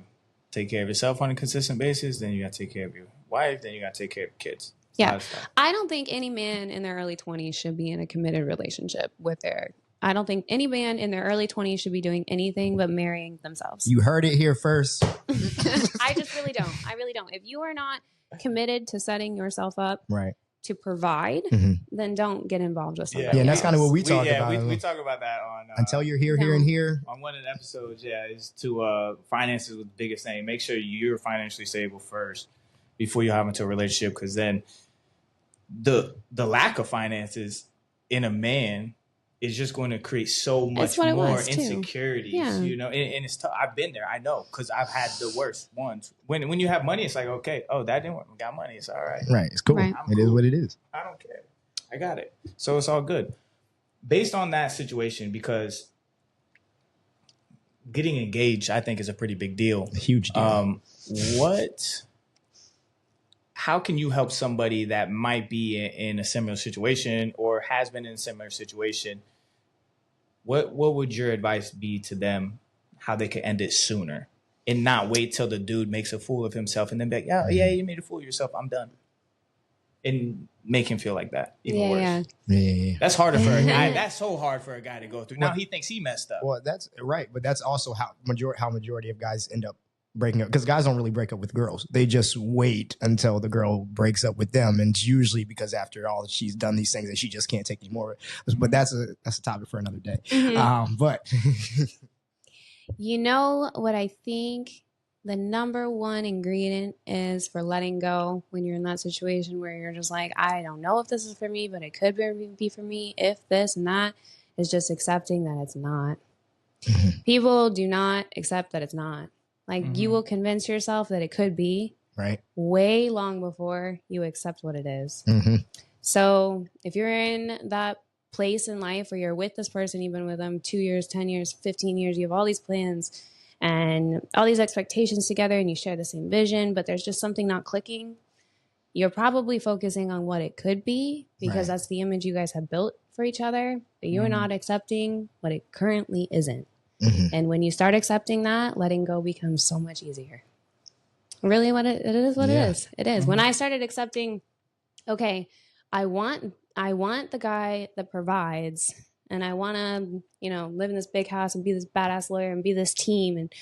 [SPEAKER 3] take care of yourself on a consistent basis. Then you got to take care of your wife. Then you got to take care of your kids.
[SPEAKER 1] Yeah. I don't think any man in their early 20s should be in a committed relationship with I don't think any man in their early 20s should be doing anything but marrying themselves.
[SPEAKER 2] You heard it here first.
[SPEAKER 1] I just really don't. I really don't. If you are not committed to setting yourself up to provide, then don't get involved with somebody.
[SPEAKER 2] Yeah, and that's kind of what we talk about.
[SPEAKER 3] We talk about that on
[SPEAKER 2] Until You're Here, Here, and Here.
[SPEAKER 3] On one of the episodes, is to finances was the biggest thing. Make sure you're financially stable first before you hop into a relationship, because then the lack of finances in a man is just going to create so much more insecurities, you know, and it's tough. I've been there. I know, because I've had the worst ones. When you have money, it's like, okay, that didn't work. We got money. It's all right.
[SPEAKER 2] Right. It's cool. Right. It is what it is.
[SPEAKER 3] I don't care. I got it. So it's all good. Based on that situation, because getting engaged, I think, is a pretty big deal.
[SPEAKER 2] A huge deal.
[SPEAKER 3] How can you help somebody that might be in a similar situation or has been in a similar situation? What would your advice be to them, how they could end it sooner and not wait till the dude makes a fool of himself and then be like, yeah, you made a fool of yourself, I'm done. And make him feel like that even worse.
[SPEAKER 2] Yeah.
[SPEAKER 3] That's harder for a guy. That's so hard for a guy to go through. Now he thinks he messed up.
[SPEAKER 2] Well, that's right. But that's also how majority of guys end up breaking up, because guys don't really break up with girls. They just wait until the girl breaks up with them, and it's usually because after all she's done these things and she just can't take anymore. But that's a topic for another day. But
[SPEAKER 1] you know what I think the number one ingredient is for letting go when you're in that situation where you're just like, I don't know if this is for me, but it could be for me if this and that, is just accepting that it's not. People do not accept that it's not. Like, you will convince yourself that it could be way long before you accept what it is. So if you're in that place in life where you're with this person, you've been with them 2 years, 10 years, 15 years, you have all these plans and all these expectations together and you share the same vision, but there's just something not clicking, you're probably focusing on what it could be because that's the image you guys have built for each other, but you're not accepting what it currently isn't. And when you start accepting that, letting go becomes so much easier. Really, it is what it is. It is. When I started accepting, okay, I want the guy that provides, and I want to, live in this big house and be this badass lawyer and be this team and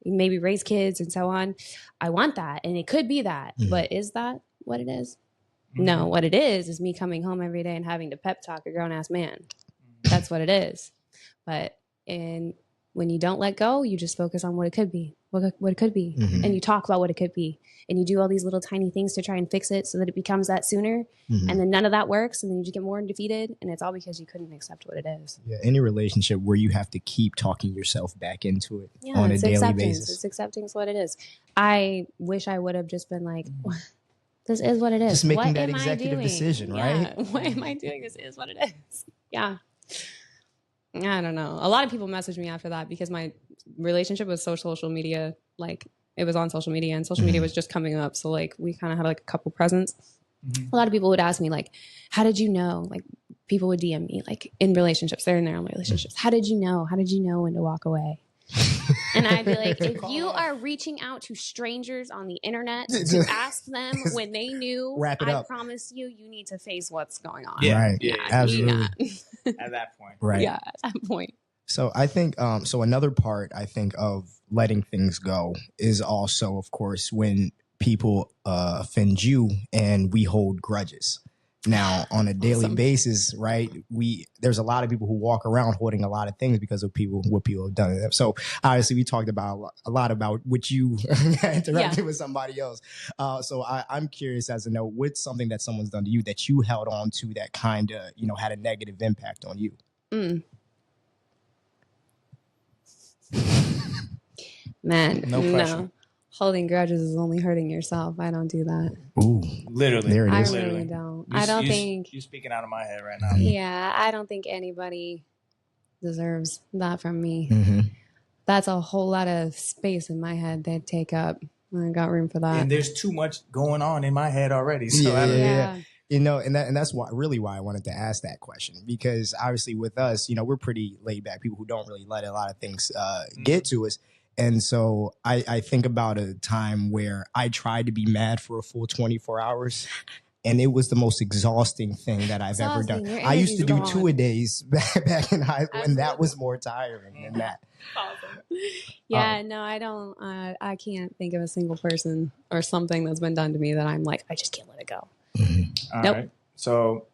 [SPEAKER 1] maybe raise kids and so on. I want that, and it could be that. But is that what it is? No, what it is me coming home every day and having to pep talk a grown ass man. That's what it is. But when you don't let go, you just focus on what it could be, what it could be. And you talk about what it could be. And you do all these little tiny things to try and fix it so that it becomes that sooner. And then none of that works. And then you just get more defeated. And it's all because you couldn't accept what it is.
[SPEAKER 2] Yeah, any relationship where you have to keep talking yourself back into it on a daily basis.
[SPEAKER 1] It's accepting what it is. I wish I would have just been like, this is what it is.
[SPEAKER 2] Just making that executive decision, right?
[SPEAKER 1] What am I doing? This is what it is. Yeah. I don't know. A lot of people messaged me after that because my relationship with social media, like it was on social media and social media was just coming up. So like we kind of had like a couple presents. A lot of people would ask me like, how did you know? Like people would DM me like in relationships, they're in their own relationships. How did you know? How did you know when to walk away? And I'd be like, if you are reaching out to strangers on the internet to ask them when they knew, I promise you, you need to face what's going on.
[SPEAKER 3] Yeah,
[SPEAKER 2] right.
[SPEAKER 3] yeah,
[SPEAKER 2] Absolutely.
[SPEAKER 3] At that point.
[SPEAKER 2] Right.
[SPEAKER 1] Yeah, at that point.
[SPEAKER 2] So I think, so another part I think of letting things go is also, of course, when people offend you and we hold grudges. Now, on a daily basis, right? There's a lot of people who walk around holding a lot of things because of what people have done to them. So obviously, we talked about a lot about what you interacted with somebody else. So I'm curious as to know what's something that someone's done to you that you held on to that kind of had a negative impact on you.
[SPEAKER 1] Man,
[SPEAKER 3] no pressure.
[SPEAKER 1] No. Holding grudges is only hurting yourself. I don't do that.
[SPEAKER 2] Ooh,
[SPEAKER 3] literally.
[SPEAKER 2] There it
[SPEAKER 1] I
[SPEAKER 2] is.
[SPEAKER 1] really don't. I don't think.
[SPEAKER 3] You're speaking out of my head right now.
[SPEAKER 1] Yeah, I don't think anybody deserves that from me.
[SPEAKER 2] Mm-hmm.
[SPEAKER 1] That's a whole lot of space in my head they'd take up. I got room for that.
[SPEAKER 3] And there's too much going on in my head already. So
[SPEAKER 2] yeah. And that's why I wanted to ask that question, because obviously with us, we're pretty laid back people who don't really let a lot of things get to us. And so I think about a time where I tried to be mad for a full 24 hours. And it was the most exhausting thing that I've ever done. I used to do 2-a-days back in high school, and that was more tiring than that.
[SPEAKER 1] Awesome. Yeah, no, I don't. I can't think of a single person or something that's been done to me that I'm like, I just can't let it go.
[SPEAKER 3] All right. So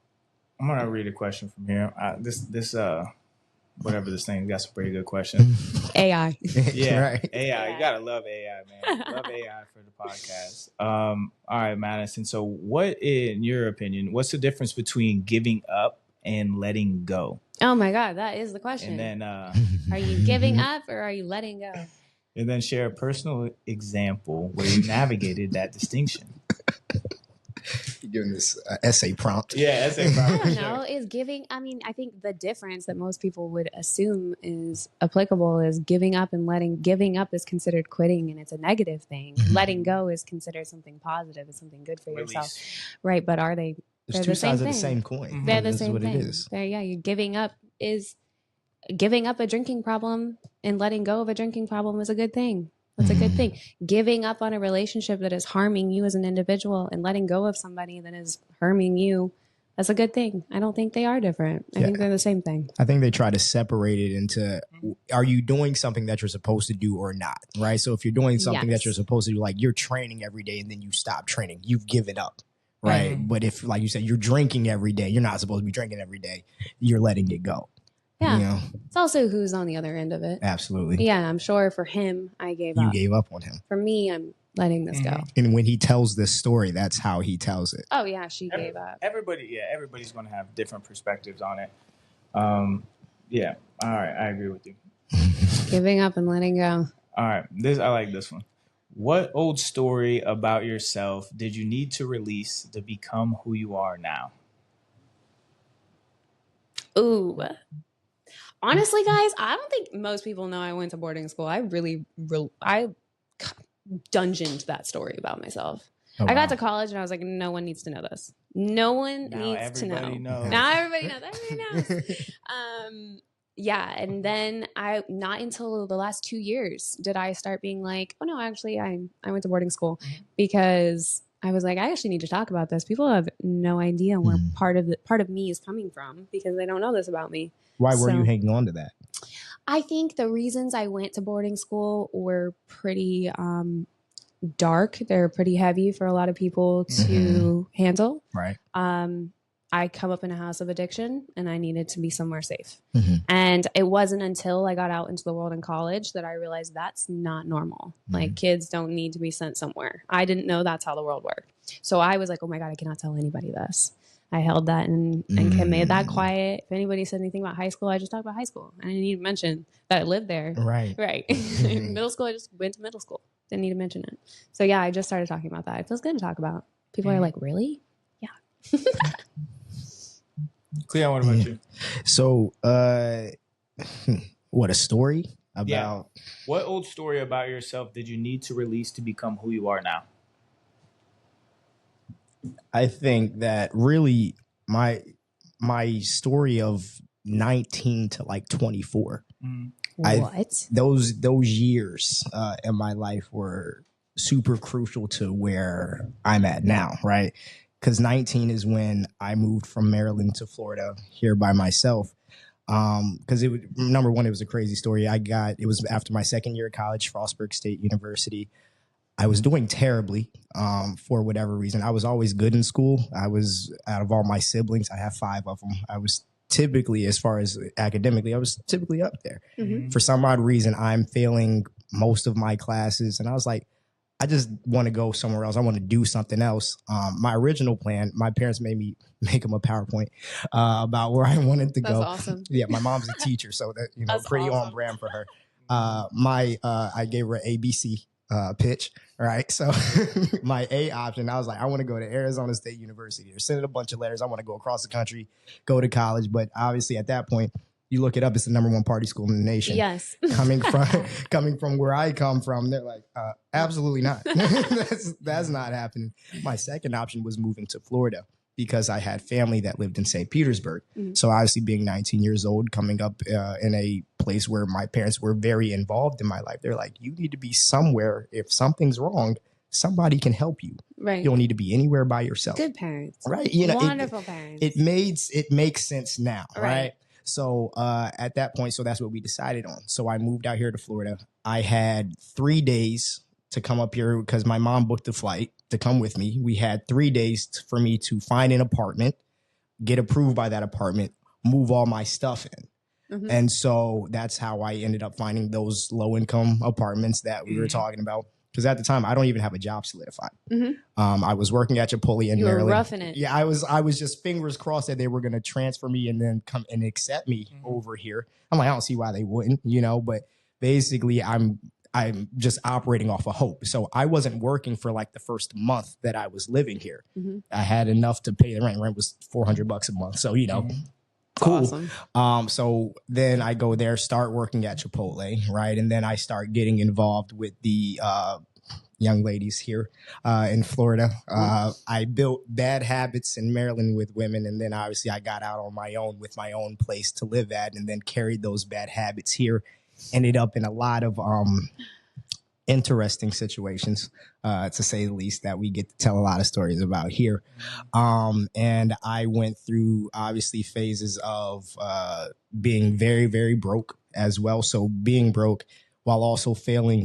[SPEAKER 3] I'm gonna read a question from here. This whatever this thing got some pretty good questions.
[SPEAKER 1] AI.
[SPEAKER 3] Yeah,
[SPEAKER 2] right.
[SPEAKER 3] AI. You gotta love AI, man. Love AI for the podcast. All right, Madison. So, what, in your opinion, what's the difference between giving up and letting go?
[SPEAKER 1] Oh my God, that is the question.
[SPEAKER 3] And then,
[SPEAKER 1] are you giving up or are you letting go?
[SPEAKER 3] And then share a personal example where you navigated that distinction.
[SPEAKER 2] You're giving this essay prompt.
[SPEAKER 3] Yeah, essay prompt.
[SPEAKER 1] I don't know. Is giving, I think the difference that most people would assume is applicable is giving up and giving up is considered quitting and it's a negative thing. Mm-hmm. Letting go is considered something positive, is something good for yourself. Right. But are they?
[SPEAKER 2] There's two sides of the same coin.
[SPEAKER 1] Mm-hmm. They're the same thing. It is. You're giving up a drinking problem and letting go of a drinking problem is a good thing. That's a good thing. Giving up on a relationship that is harming you as an individual and letting go of somebody that is harming you, that's a good thing. I don't think they are different. I think they're the same thing.
[SPEAKER 2] I think they try to separate it into, are you doing something that you're supposed to do or not? Right. So if you're doing something that you're supposed to do, like you're training every day and then you stop training, you've given up. Right. But if, like you said, you're drinking every day, you're not supposed to be drinking every day, you're letting it go.
[SPEAKER 1] Yeah. It's also who's on the other end of it.
[SPEAKER 2] Absolutely.
[SPEAKER 1] Yeah, I'm sure for him, I gave up.
[SPEAKER 2] You gave up on him.
[SPEAKER 1] For me, I'm letting this go.
[SPEAKER 2] And when he tells this story, that's how he tells it.
[SPEAKER 1] Oh, yeah, she gave up.
[SPEAKER 3] Everybody's going to have different perspectives on it. Yeah. All right. I agree with you.
[SPEAKER 1] Giving up and letting go.
[SPEAKER 3] All right. I like this one. What old story about yourself did you need to release to become who you are now?
[SPEAKER 1] Ooh. Honestly, guys, I don't think most people know I went to boarding school. I dungeoned that story about myself. Oh, wow. I got to college and I was like, no one needs to know this. No one needs to know. Now everybody knows. Everybody knows. Yeah. And then not until the last 2 years did I start being like, oh no, actually I went to boarding school, because I was like, I actually need to talk about this. People have no idea where part of me is coming from because they don't know this about me.
[SPEAKER 2] Why were you hanging on to that?
[SPEAKER 1] I think the reasons I went to boarding school were pretty dark. They're pretty heavy for a lot of people to handle.
[SPEAKER 2] Right.
[SPEAKER 1] I come up in a house of addiction and I needed to be somewhere safe. And it wasn't until I got out into the world in college that I realized that's not normal. Like kids don't need to be sent somewhere. I didn't know that's how the world worked. So I was like, oh my God, I cannot tell anybody this. I held that and made that quiet. If anybody said anything about high school, I just talked about high school. I didn't need to mention that I lived there.
[SPEAKER 2] Right.
[SPEAKER 1] Middle school, I just went to middle school. Didn't need to mention it. So yeah, I just started talking about that. It feels good to talk about. People are like, really? Yeah.
[SPEAKER 3] Cleon, what about you?
[SPEAKER 2] So, what a story about?
[SPEAKER 3] Yeah. What old story about yourself did you need to release to become who you are now?
[SPEAKER 2] I think that really my story of 19 to like 24. Those years in my life were super crucial to where I'm at now, right? Because 19 is when I moved from Maryland to Florida here by myself. Because number one, it was a crazy story. It was after my second year of college, Frostburg State University. I was doing terribly for whatever reason. I was always good in school. I was, out of all my siblings, I have 5 of them. I was typically, as far as academically, I was typically up there. Mm-hmm. For some odd reason, I'm failing most of my classes. And I was like, I just want to go somewhere else. I want to do something else. My original plan, my parents made me make them a PowerPoint about where I wanted to go.
[SPEAKER 1] That's awesome.
[SPEAKER 2] Yeah, my mom's a teacher, so that,
[SPEAKER 1] That's
[SPEAKER 2] pretty
[SPEAKER 1] awesome.
[SPEAKER 2] on brand for her. I gave her an ABC pitch. Right. So my A option, I was like, I want to go to Arizona State University. They're sending a bunch of letters. I want to go across the country, go to college. But obviously at that point, you look it up, it's the number 1 party school in the nation.
[SPEAKER 1] Yes.
[SPEAKER 2] Coming from where I come from, they're like, absolutely not. That's not happening. My second option was moving to Florida because I had family that lived in St. Petersburg. Mm-hmm. So obviously being 19 years old, coming up in a place where my parents were very involved in my life, they're like, you need to be somewhere. If something's wrong, somebody can help you.
[SPEAKER 1] Right.
[SPEAKER 2] You don't need to be anywhere by yourself.
[SPEAKER 1] Good parents.
[SPEAKER 2] Right.
[SPEAKER 1] Wonderful parents.
[SPEAKER 2] It makes sense now. Right. So at that point, so that's what we decided on. So I moved out here to Florida. I had 3 days to come up here because my mom booked the flight to come with me. We had 3 days for me to find an apartment, get approved by that apartment, move all my stuff in. Mm-hmm. And so that's how I ended up finding those low income apartments that we were talking about. Because at the time, I don't even have a job solidified. Mm-hmm. I was working at Chipotle in Maryland. You were roughing it. Yeah, I was just fingers crossed that they were going to transfer me and then come and accept me over here. I'm like, I don't see why they wouldn't, but basically I'm just operating off of hope. So I wasn't working for like the first month that I was living here. Mm-hmm. I had enough to pay the rent. Rent was $400 a month. So, cool. Awesome. So then I go there, start working at Chipotle, right? And then I start getting involved with the young ladies here in Florida. I built bad habits in Maryland with women, and then obviously I got out on my own with my own place to live at, and then carried those bad habits here. Ended up in a lot of interesting situations, to say the least, that we get to tell a lot of stories about here. And I went through obviously phases of being very, very broke as well. So being broke while also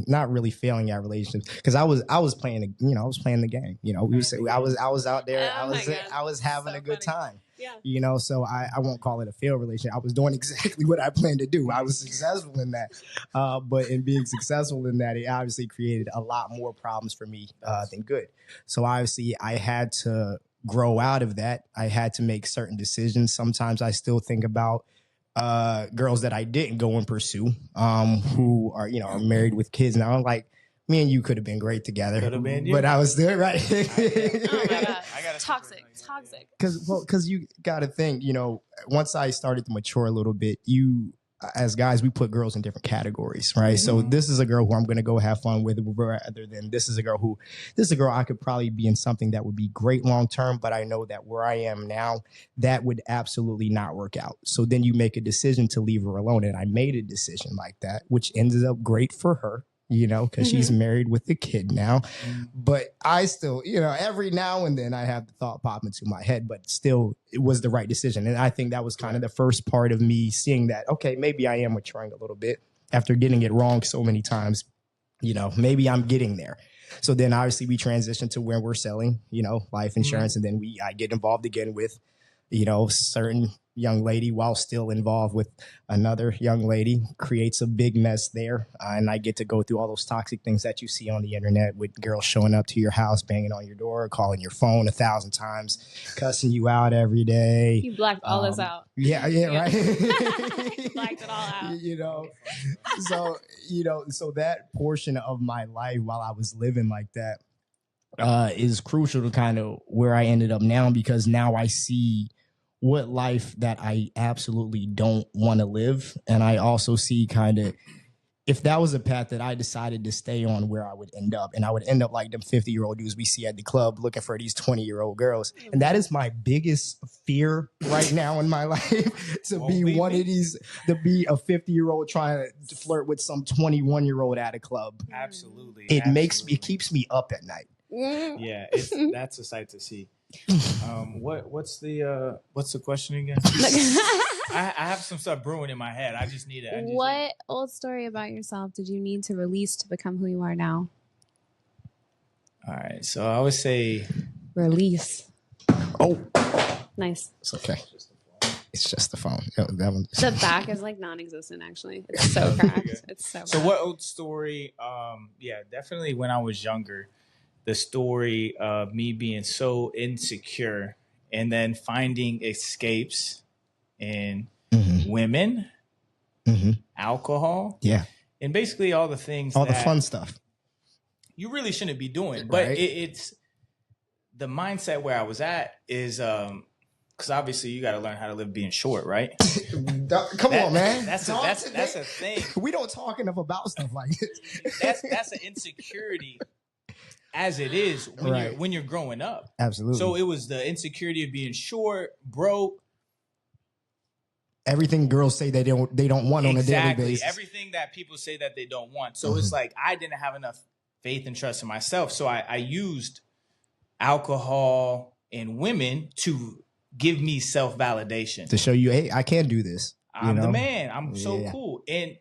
[SPEAKER 2] not really failing at relationships, because I was playing the game. I was out there. I was having a good time. Yeah. So I won't call it a failed relationship. I was doing exactly what I planned to do. I was successful in that. But in being successful in that, it obviously created a lot more problems for me than good. So obviously I had to grow out of that. I had to make certain decisions. Sometimes I still think about girls that I didn't go and pursue, who are married with kids now. Like, me and you could have been great together. Could have been, but I was still right.
[SPEAKER 1] Oh my God. Toxic.
[SPEAKER 2] Because you got to think, once I started to mature a little bit, as guys, we put girls in different categories, right? Mm-hmm. So this is a girl who I'm going to go have fun with, rather than this is a girl I could probably be in something that would be great long term, but I know that where I am now, that would absolutely not work out. So then you make a decision to leave her alone, and I made a decision like that, which ended up great for her. Because she's married with a kid now. But I still, every now and then I have the thought pop into my head, but still it was the right decision. And I think that was kind of the first part of me seeing that, okay, maybe I am maturing a little bit after getting it wrong so many times. Maybe I'm getting there. So then obviously we transition to where we're selling, life insurance. And then I get involved again with, certain young lady, while still involved with another young lady, creates a big mess there. And I get to go through all those toxic things that you see on the internet, with girls showing up to your house, banging on your door, calling your phone 1,000 times, cussing you out every day.
[SPEAKER 1] You blacked all this out.
[SPEAKER 2] Yeah, right.
[SPEAKER 1] You blacked it all out.
[SPEAKER 2] So that portion of my life while I was living like that is crucial to kind of where I ended up now, because now I see what life that I absolutely don't want to live. And I also see kind of, if that was a path that I decided to stay on, where I would end up. And I would end up like them 50-year-old dudes we see at the club looking for these 20-year-old girls. And that is my biggest fear right now in my life, to be one of these, to be a 50-year-old trying to flirt with some 21-year-old at a club.
[SPEAKER 3] Absolutely.
[SPEAKER 2] It keeps me up at night.
[SPEAKER 3] Yeah, that's a sight to see. What's the question again? I have some stuff brewing in my head. I just need it.
[SPEAKER 1] What old story about yourself did you need to release to become who you are now?
[SPEAKER 3] All right, so I would say
[SPEAKER 1] release.
[SPEAKER 2] Oh,
[SPEAKER 1] nice.
[SPEAKER 2] It's okay. It's just the phone. That one.
[SPEAKER 1] The back is like non-existent. Actually, it's so cracked. It's so.
[SPEAKER 3] So what old story? Yeah, definitely when I was younger, the story of me being so insecure and then finding escapes in women, alcohol, and basically all the things,
[SPEAKER 2] all the fun stuff
[SPEAKER 3] you really shouldn't be doing. But it's the mindset where I was at is because obviously you got to learn how to live being short, right?
[SPEAKER 2] Come on, man.
[SPEAKER 3] That's a thing.
[SPEAKER 2] We don't talk enough about stuff like this.
[SPEAKER 3] That's an insecurity as it is when you're growing up.
[SPEAKER 2] Absolutely.
[SPEAKER 3] So it was the insecurity of being short, broke.
[SPEAKER 2] Everything girls say they don't want on a daily basis.
[SPEAKER 3] Everything that people say that they don't want. So it's like I didn't have enough faith and trust in myself. So I used alcohol and women to give me self-validation.
[SPEAKER 2] To show you, hey, I can do this.
[SPEAKER 3] I'm the man. I'm so cool. And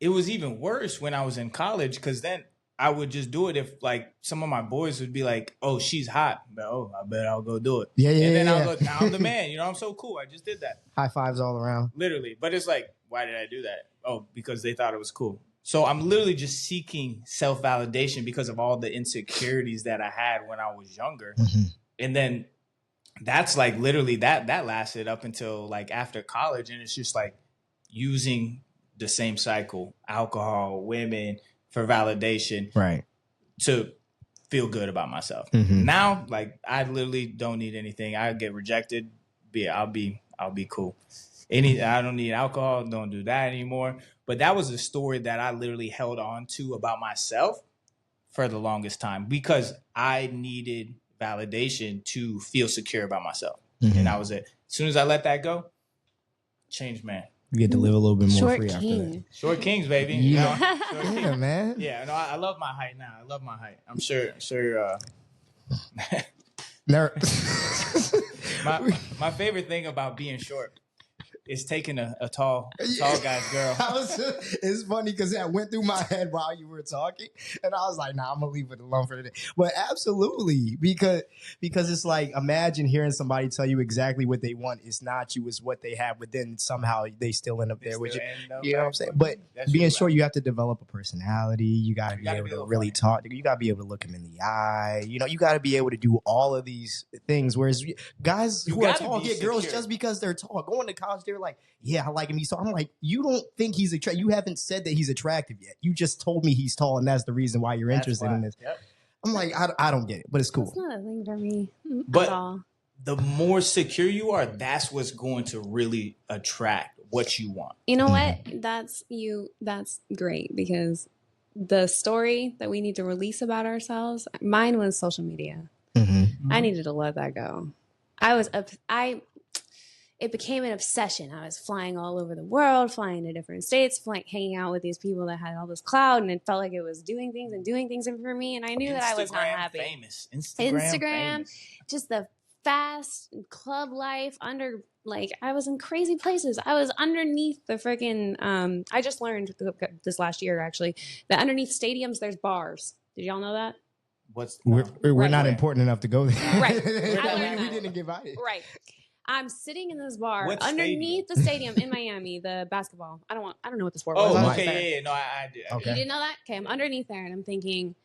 [SPEAKER 3] it was even worse when I was in college, because then I would just do it if like some of my boys would be like, oh, she's hot. But, I bet I'll go do it. And then I'll go, now I'm the man. I'm so cool. I just did that.
[SPEAKER 2] High fives all around.
[SPEAKER 3] Literally. But it's like, why did I do that? Oh, because they thought it was cool. So I'm literally just seeking self-validation because of all the insecurities that I had when I was younger. And then that's like literally that lasted up until like after college. And it's just like using the same cycle, alcohol, women, for validation,
[SPEAKER 2] right,
[SPEAKER 3] to feel good about myself. Now, like I literally don't need anything. I get rejected, I'll be cool. I don't need alcohol, don't do that anymore. But that was a story that I literally held on to about myself for the longest time, because I needed validation to feel secure about myself. And that was it. As soon as I let that go, changed, man.
[SPEAKER 2] You get to live a little bit more
[SPEAKER 1] Short
[SPEAKER 2] free
[SPEAKER 1] king.
[SPEAKER 2] after that.
[SPEAKER 3] Short kings, baby.
[SPEAKER 2] Yeah,
[SPEAKER 3] King.
[SPEAKER 2] Man.
[SPEAKER 3] Yeah, no, I love my height now. I love my height. I'm sure. My favorite thing about being short is taking a tall guy's girl.
[SPEAKER 2] It's funny because that went through my head while you were talking, and I was like, "Nah, I'm gonna leave it alone for today." But absolutely, because it's like, imagine hearing somebody tell you exactly what they want. It's not you, it's what they have, but then somehow they still end up there with you. You know what I'm saying? But being short, you have to develop a personality. You gotta be able to really talk. You gotta be able to look them in the eye. You got to be able to do all of these things. Whereas guys who are tall get girls just because they're tall. Going to college, they're like, yeah, I like him. He's tall. I'm like, you don't think he's attractive. You haven't said that he's attractive yet. You just told me he's tall, and that's the reason why you're interested in this. Yep. I'm like, I don't get it, but it's cool.
[SPEAKER 1] It's not a thing for me
[SPEAKER 3] but
[SPEAKER 1] at all.
[SPEAKER 3] The more secure you are, that's what's going to really attract what you want.
[SPEAKER 1] You know what? That's great, because the story that we need to release about ourselves, mine was social media. I needed to let that go. It became an obsession. I was flying all over the world, flying to different states, hanging out with these people that had all this clout, and it felt like it was doing things for me. And I knew that I was not happy.
[SPEAKER 3] Famous.
[SPEAKER 1] Instagram,
[SPEAKER 3] famous.
[SPEAKER 1] Just the fast club life I was in crazy places. I was underneath the freaking, I just learned this last year, actually, that underneath stadiums, there's bars. Did y'all know that?
[SPEAKER 2] We're not important enough to go there.
[SPEAKER 1] Right.
[SPEAKER 2] we didn't get invited.
[SPEAKER 1] Right. I'm sitting in this bar underneath the stadium in Miami, the basketball. I don't know what the sport was.
[SPEAKER 3] Oh, okay, yeah. No, I do.
[SPEAKER 2] Okay.
[SPEAKER 1] You didn't know that? Okay, I'm underneath there, and I'm thinking,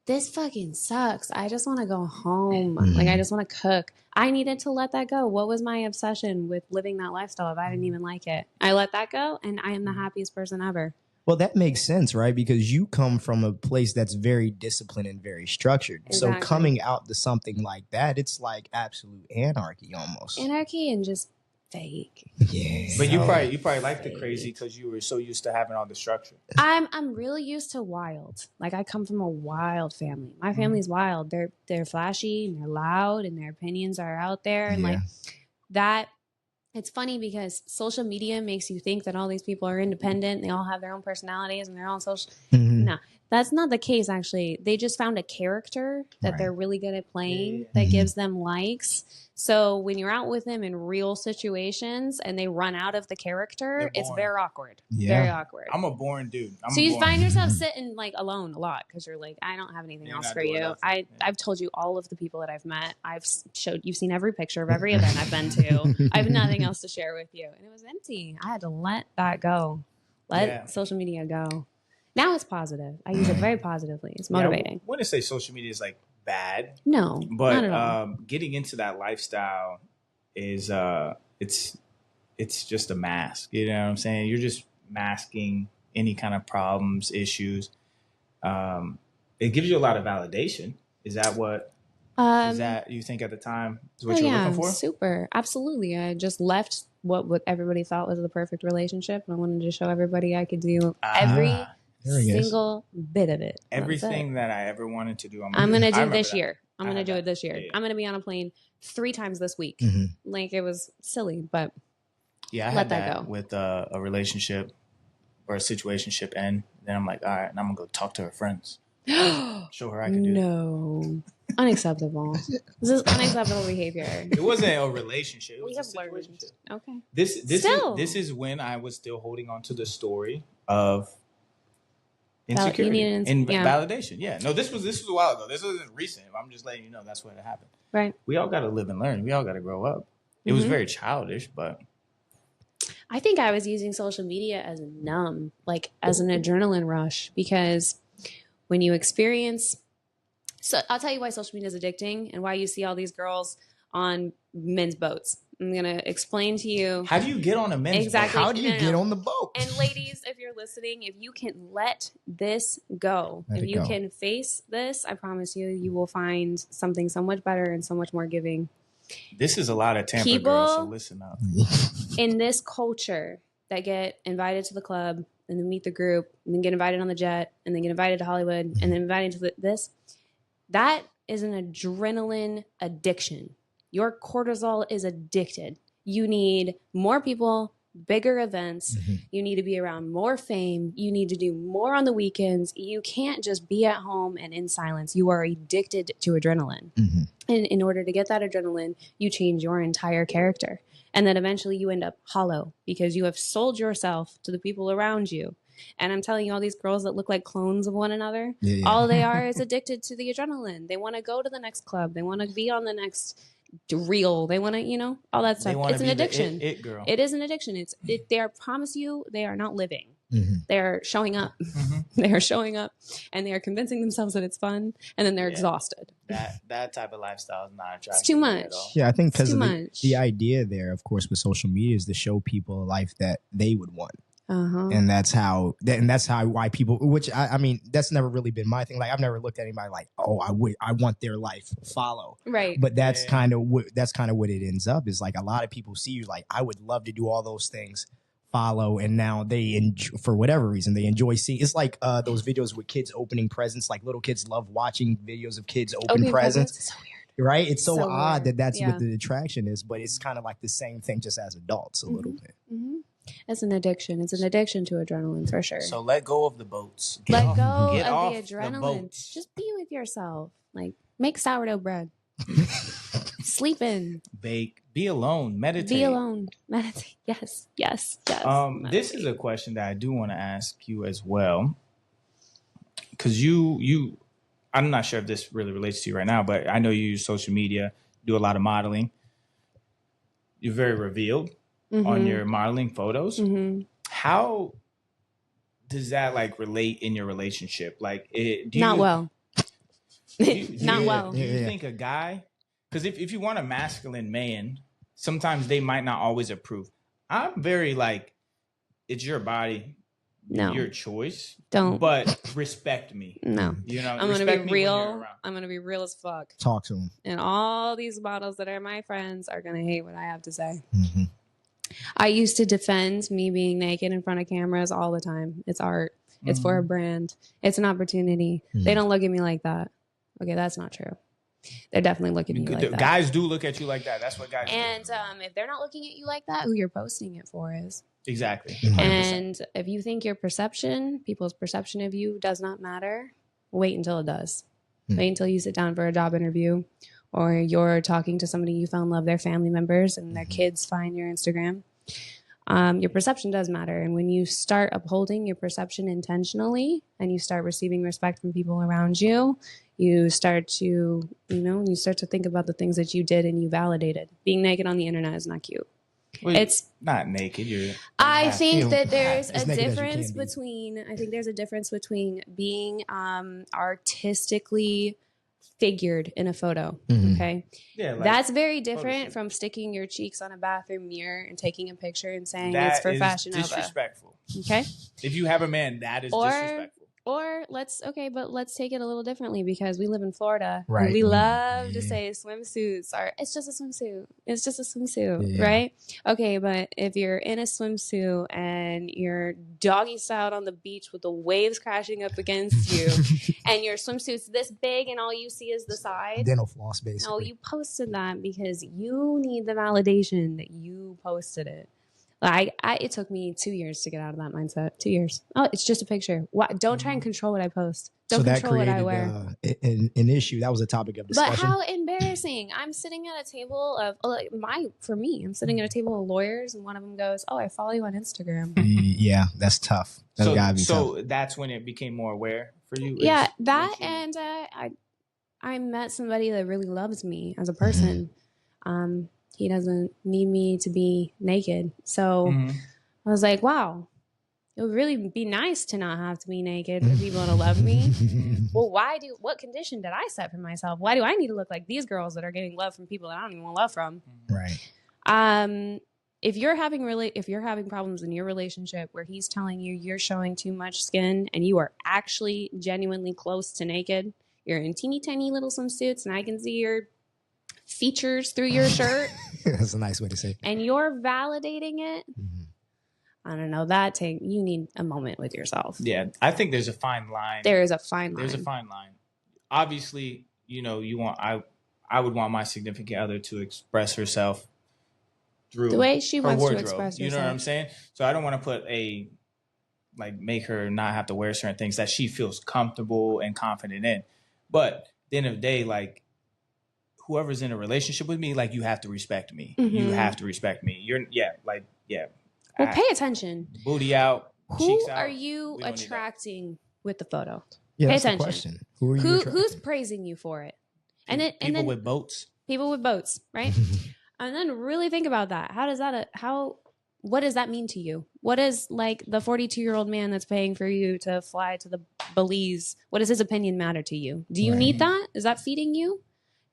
[SPEAKER 1] this fucking sucks. I just want to go home. I just want to cook. I needed to let that go. What was my obsession with living that lifestyle if I didn't even like it? I let that go, and I am the happiest person ever.
[SPEAKER 2] Well, that makes sense, right? Because you come from a place that's very disciplined and very structured.
[SPEAKER 1] Exactly.
[SPEAKER 2] So coming out to something like that, it's like absolute anarchy almost.
[SPEAKER 1] Anarchy and just fake.
[SPEAKER 2] Yeah.
[SPEAKER 3] But you probably like the crazy because you were so used to having all the structure.
[SPEAKER 1] I'm really used to wild. Like I come from a wild family. My family's wild. They're flashy and they're loud and their opinions are out there and like that. It's funny because social media makes you think that all these people are independent. They all have their own personalities and they're all social. No, that's not the case, actually. They just found a character that they're really good at playing that gives them likes. So when you're out with them in real situations and they run out of the character, it's very awkward. Very awkward.
[SPEAKER 3] I'm a boring dude.
[SPEAKER 1] So you find yourself sitting like alone a lot because you're like, I don't have anything else for you. I've told you all of the people that I've met. You've seen every picture of every event I've been to. I have nothing else to share with you. And it was empty. I had to let that go. Let social media go. Now it's positive. I use it very positively. It's motivating.
[SPEAKER 3] I wouldn't say social media is like bad.
[SPEAKER 1] No,
[SPEAKER 3] but
[SPEAKER 1] not at all.
[SPEAKER 3] Getting into that lifestyle is it's just a mask. You know what I'm saying? You're just masking any kind of problems, issues. It gives you a lot of validation. Is that what is that you think at the time is what you were looking for?
[SPEAKER 1] Super. Absolutely. I just left what everybody thought was the perfect relationship. And I wanted to show everybody I could do every single bit of it.
[SPEAKER 3] Everything that I ever wanted to do.
[SPEAKER 1] I'm going to do this year. I'm going to do it this year. I'm going to be on a plane 3 times this week. Like it was silly, but
[SPEAKER 3] I had that go with a relationship or a situationship end. Then I'm like, all right, and I'm going to go talk to her friends. Show her I can do
[SPEAKER 1] No. Unacceptable. This is unacceptable behavior.
[SPEAKER 3] It wasn't a relationship. It was
[SPEAKER 1] a situationship. Okay.
[SPEAKER 3] This is when I was still holding on to the story of insecurity and validation. Yeah. No, this was a while ago. This wasn't recent. I'm just letting you know that's when it happened.
[SPEAKER 1] Right.
[SPEAKER 3] We all got to live and learn. We all got to grow up. It was very childish, but
[SPEAKER 1] I think I was using social media as a as an adrenaline rush, because when you experience, so I'll tell you why social media is addicting and why you see all these girls on men's boats. I'm going to explain to you.
[SPEAKER 3] How do you get on a men's
[SPEAKER 2] boat? How do you get on the boat?
[SPEAKER 1] And ladies, if you're listening, if you can let this go, if you can face this, I promise you, you will find something so much better and so much more giving.
[SPEAKER 3] This is a lot of Tampa girls, so listen up.
[SPEAKER 1] In this culture that get invited to the club and then meet the group and then get invited on the jet and then get invited to Hollywood and then invited to this, that is an adrenaline addiction. Your cortisol is addicted. You need more people, bigger events. You need to be around more fame. You need to do more on the weekends. You can't just be at home and in silence. You are addicted to adrenaline. And in order to get that adrenaline, you change your entire character. And then eventually you end up hollow because you have sold yourself to the people around you. And I'm telling you, all these girls that look like clones of one another, all they are is addicted to the adrenaline. They want to go to the next club. They want to be on the next reel. They want to, all that stuff. It's an addiction.
[SPEAKER 3] It girl.
[SPEAKER 1] It is an addiction. They are, promise you, they are not living. They're showing up. They are showing up and they are convincing themselves that it's fun. And then they're exhausted.
[SPEAKER 3] That type of lifestyle is not attractive.
[SPEAKER 1] It's too much.
[SPEAKER 3] At all.
[SPEAKER 2] Yeah, I think because the idea there, of course, with social media is to show people a life that they would want. And that's why people, which I mean, that's never really been my thing. Like I've never looked at anybody like, oh, I want their life follow.
[SPEAKER 1] Right.
[SPEAKER 2] But that's kind of what it ends up is like a lot of people see you like, I would love to do all those things, follow, and now they for whatever reason they enjoy seeing. It's like those videos with kids opening presents. Like little kids love watching videos of kids open presents.
[SPEAKER 1] It's so weird.
[SPEAKER 2] Right? It's so odd
[SPEAKER 1] weird.
[SPEAKER 2] that's what the attraction is, but it's kind of like the same thing just as adults a little bit.
[SPEAKER 1] It's an addiction. It's an addiction to adrenaline for sure.
[SPEAKER 3] So let go of the boats.
[SPEAKER 1] Let go of the adrenaline. Just be with yourself. Like make sourdough bread. Sleep in.
[SPEAKER 3] Bake. Be alone. Meditate.
[SPEAKER 1] Be alone. Meditate. Yes.
[SPEAKER 3] This is a question that I do want to ask you as well. Because you I'm not sure if this really relates to you right now, but I know you use social media, do a lot of modeling. You're very revealed on your modeling photos. How does that like relate in your relationship? Like,
[SPEAKER 1] not well.
[SPEAKER 3] Do you think a guy, because if you want a masculine man, sometimes they might not always approve. I'm very like, it's your body,
[SPEAKER 1] No.
[SPEAKER 3] your choice.
[SPEAKER 1] Don't.
[SPEAKER 3] But respect me.
[SPEAKER 1] No.
[SPEAKER 3] You know,
[SPEAKER 1] I'm going to be real. I'm going to be real as fuck.
[SPEAKER 2] Talk to him.
[SPEAKER 1] And all these models that are my friends are going to hate what I have to say.
[SPEAKER 2] Mm-hmm.
[SPEAKER 1] I used to defend me being naked in front of cameras all the time. It's art. It's for a brand. It's an opportunity. They don't look at me like that. Okay, that's not true. They're definitely looking at you like that.
[SPEAKER 3] Guys do look at you like that. That's what guys do.
[SPEAKER 1] And if they're not looking at you like that, who you're posting it for is.
[SPEAKER 3] Exactly.
[SPEAKER 2] 100%.
[SPEAKER 1] And if you think your perception, people's perception of you does not matter, wait until it does. Wait until you sit down for a job interview, or you're talking to somebody you fell in love, their family members, and their kids find your Instagram. Your perception does matter. And when you start upholding your perception intentionally and you start receiving respect from people around you, you start to, you start to think about the things that you did and you validated. Being naked on the internet is not cute.
[SPEAKER 3] Well,
[SPEAKER 1] it's
[SPEAKER 3] not naked.
[SPEAKER 1] I think that there's a
[SPEAKER 2] difference
[SPEAKER 1] between being artistically figured in a photo. Okay.
[SPEAKER 3] Yeah,
[SPEAKER 1] that's very different from sticking your cheeks on a bathroom mirror and taking a picture and saying it's for Fashion Nova.
[SPEAKER 3] Disrespectful.
[SPEAKER 1] Okay.
[SPEAKER 3] If you have a man, that is disrespectful.
[SPEAKER 1] Or let's take it a little differently, because we live in Florida.
[SPEAKER 2] Right.
[SPEAKER 1] And we love to say swimsuits are, it's just a swimsuit. It's just a swimsuit, right? Okay, but if you're in a swimsuit and you're doggy styled on the beach with the waves crashing up against you and your swimsuit's this big and all you see is the side.
[SPEAKER 2] Dental floss, basically.
[SPEAKER 1] No, you posted that because you need the validation that you posted it. It took me 2 years to get out of that mindset. 2 years. Oh, it's just a picture. Don't try and control what I post. Don't control what I wear.
[SPEAKER 2] An issue. That was a topic of discussion.
[SPEAKER 1] But how embarrassing. I'm sitting at a table of, I'm sitting at a table of lawyers, and one of them goes, "Oh, I follow you on Instagram."
[SPEAKER 2] Yeah, that's tough. That's gotta be tough.
[SPEAKER 3] So that's when it became more aware for you?
[SPEAKER 1] Yeah, and I met somebody that really loves me as a person. He doesn't need me to be naked. So I was like, wow, it would really be nice to not have to be naked for people to love me. Well, what condition did I set for myself? Why do I need to look like these girls that are getting love from people that I don't even want love from?
[SPEAKER 2] Right.
[SPEAKER 1] If you're having problems in your relationship where he's telling you you're showing too much skin and you are actually genuinely close to naked, you're in teeny tiny little swimsuits and I can see your features through your shirt.
[SPEAKER 2] That's a nice way to say it.
[SPEAKER 1] And you're validating it. I don't know. You need a moment with yourself.
[SPEAKER 3] Yeah, I think there's a fine line.
[SPEAKER 1] There is a fine line.
[SPEAKER 3] There's a fine line. Obviously, I would want my significant other to express herself through
[SPEAKER 1] the way she wants
[SPEAKER 3] wardrobe.
[SPEAKER 1] to express herself.
[SPEAKER 3] You know what I'm saying? So I don't want to make her not have to wear certain things that she feels comfortable and confident in. But at the end of the day, whoever's in a relationship with me, you have to respect me. You have to respect me.
[SPEAKER 1] Well, pay attention.
[SPEAKER 3] Booty out, cheeks out.
[SPEAKER 1] Who are you attracting with the photo?
[SPEAKER 2] Yeah,
[SPEAKER 1] pay
[SPEAKER 2] that's
[SPEAKER 1] attention.
[SPEAKER 2] the question. Who are you attracting?
[SPEAKER 1] Who's praising you for it?
[SPEAKER 3] People with boats.
[SPEAKER 1] People with boats, right? And then really think about that. What does that mean to you? What is the 42-year-old man that's paying for you to fly to the Belize? What does his opinion matter to you? Do you need that? Is that feeding you?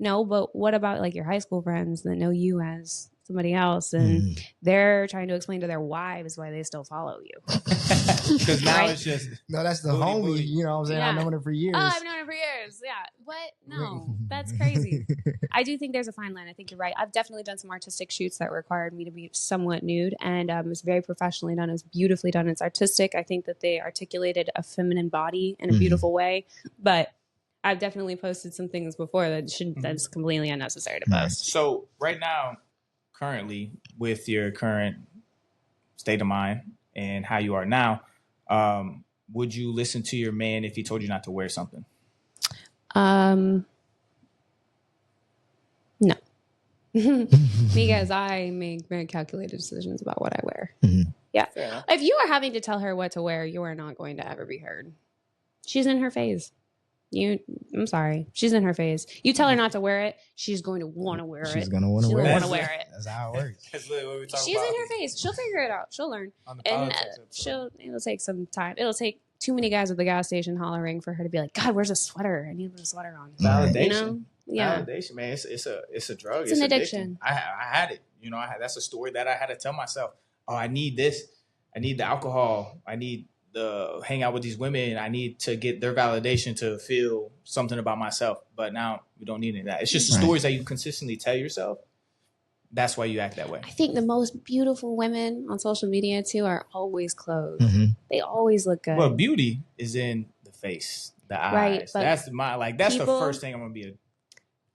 [SPEAKER 1] No, but what about your high school friends that know you as somebody else and they're trying to explain to their wives why they still follow you?
[SPEAKER 3] Because now it's just...
[SPEAKER 2] No, that's the homie. Booty. You know what I'm saying?
[SPEAKER 1] Yeah.
[SPEAKER 2] I've known her for years.
[SPEAKER 1] Oh, I've known her for years. Yeah. What? No, that's crazy. I do think there's a fine line. I think you're right. I've definitely done some artistic shoots that required me to be somewhat nude, and it was very professionally done. It was beautifully done. It's artistic. I think that they articulated a feminine body in a beautiful way, but I've definitely posted some things before that's completely unnecessary to post.
[SPEAKER 3] So right now, currently, with your current state of mind and how you are now, would you listen to your man if he told you not to wear something?
[SPEAKER 1] No. Because I make very calculated decisions about what I wear. Yeah. If you are having to tell her what to wear, you are not going to ever be heard. She's in her phase. I'm sorry. She's in her phase. You tell her not to wear it, she's going to want to wear it.
[SPEAKER 2] She's going to want to wear
[SPEAKER 1] it.
[SPEAKER 2] That's how it works.
[SPEAKER 3] She's
[SPEAKER 1] in her phase. She'll figure it out. She'll learn. And it'll take some time. It'll take too many guys at the gas station hollering for her to be like, God, where's a sweater? I need to put a sweater on.
[SPEAKER 3] Validation.
[SPEAKER 1] Yeah.
[SPEAKER 3] Validation, man. It's a drug.
[SPEAKER 1] It's an addiction.
[SPEAKER 3] I had it. That's a story that I had to tell myself. Oh, I need this. I need the alcohol. I need hang out with these women. I need to get their validation to feel something about myself. But now we don't need any of that. It's just the stories that you consistently tell yourself. That's why you act that way.
[SPEAKER 1] I think the most beautiful women on social media too are always clothed. Mm-hmm. They always look good.
[SPEAKER 3] Well, beauty is in the face, the eyes. Right, that's the first thing I'm gonna be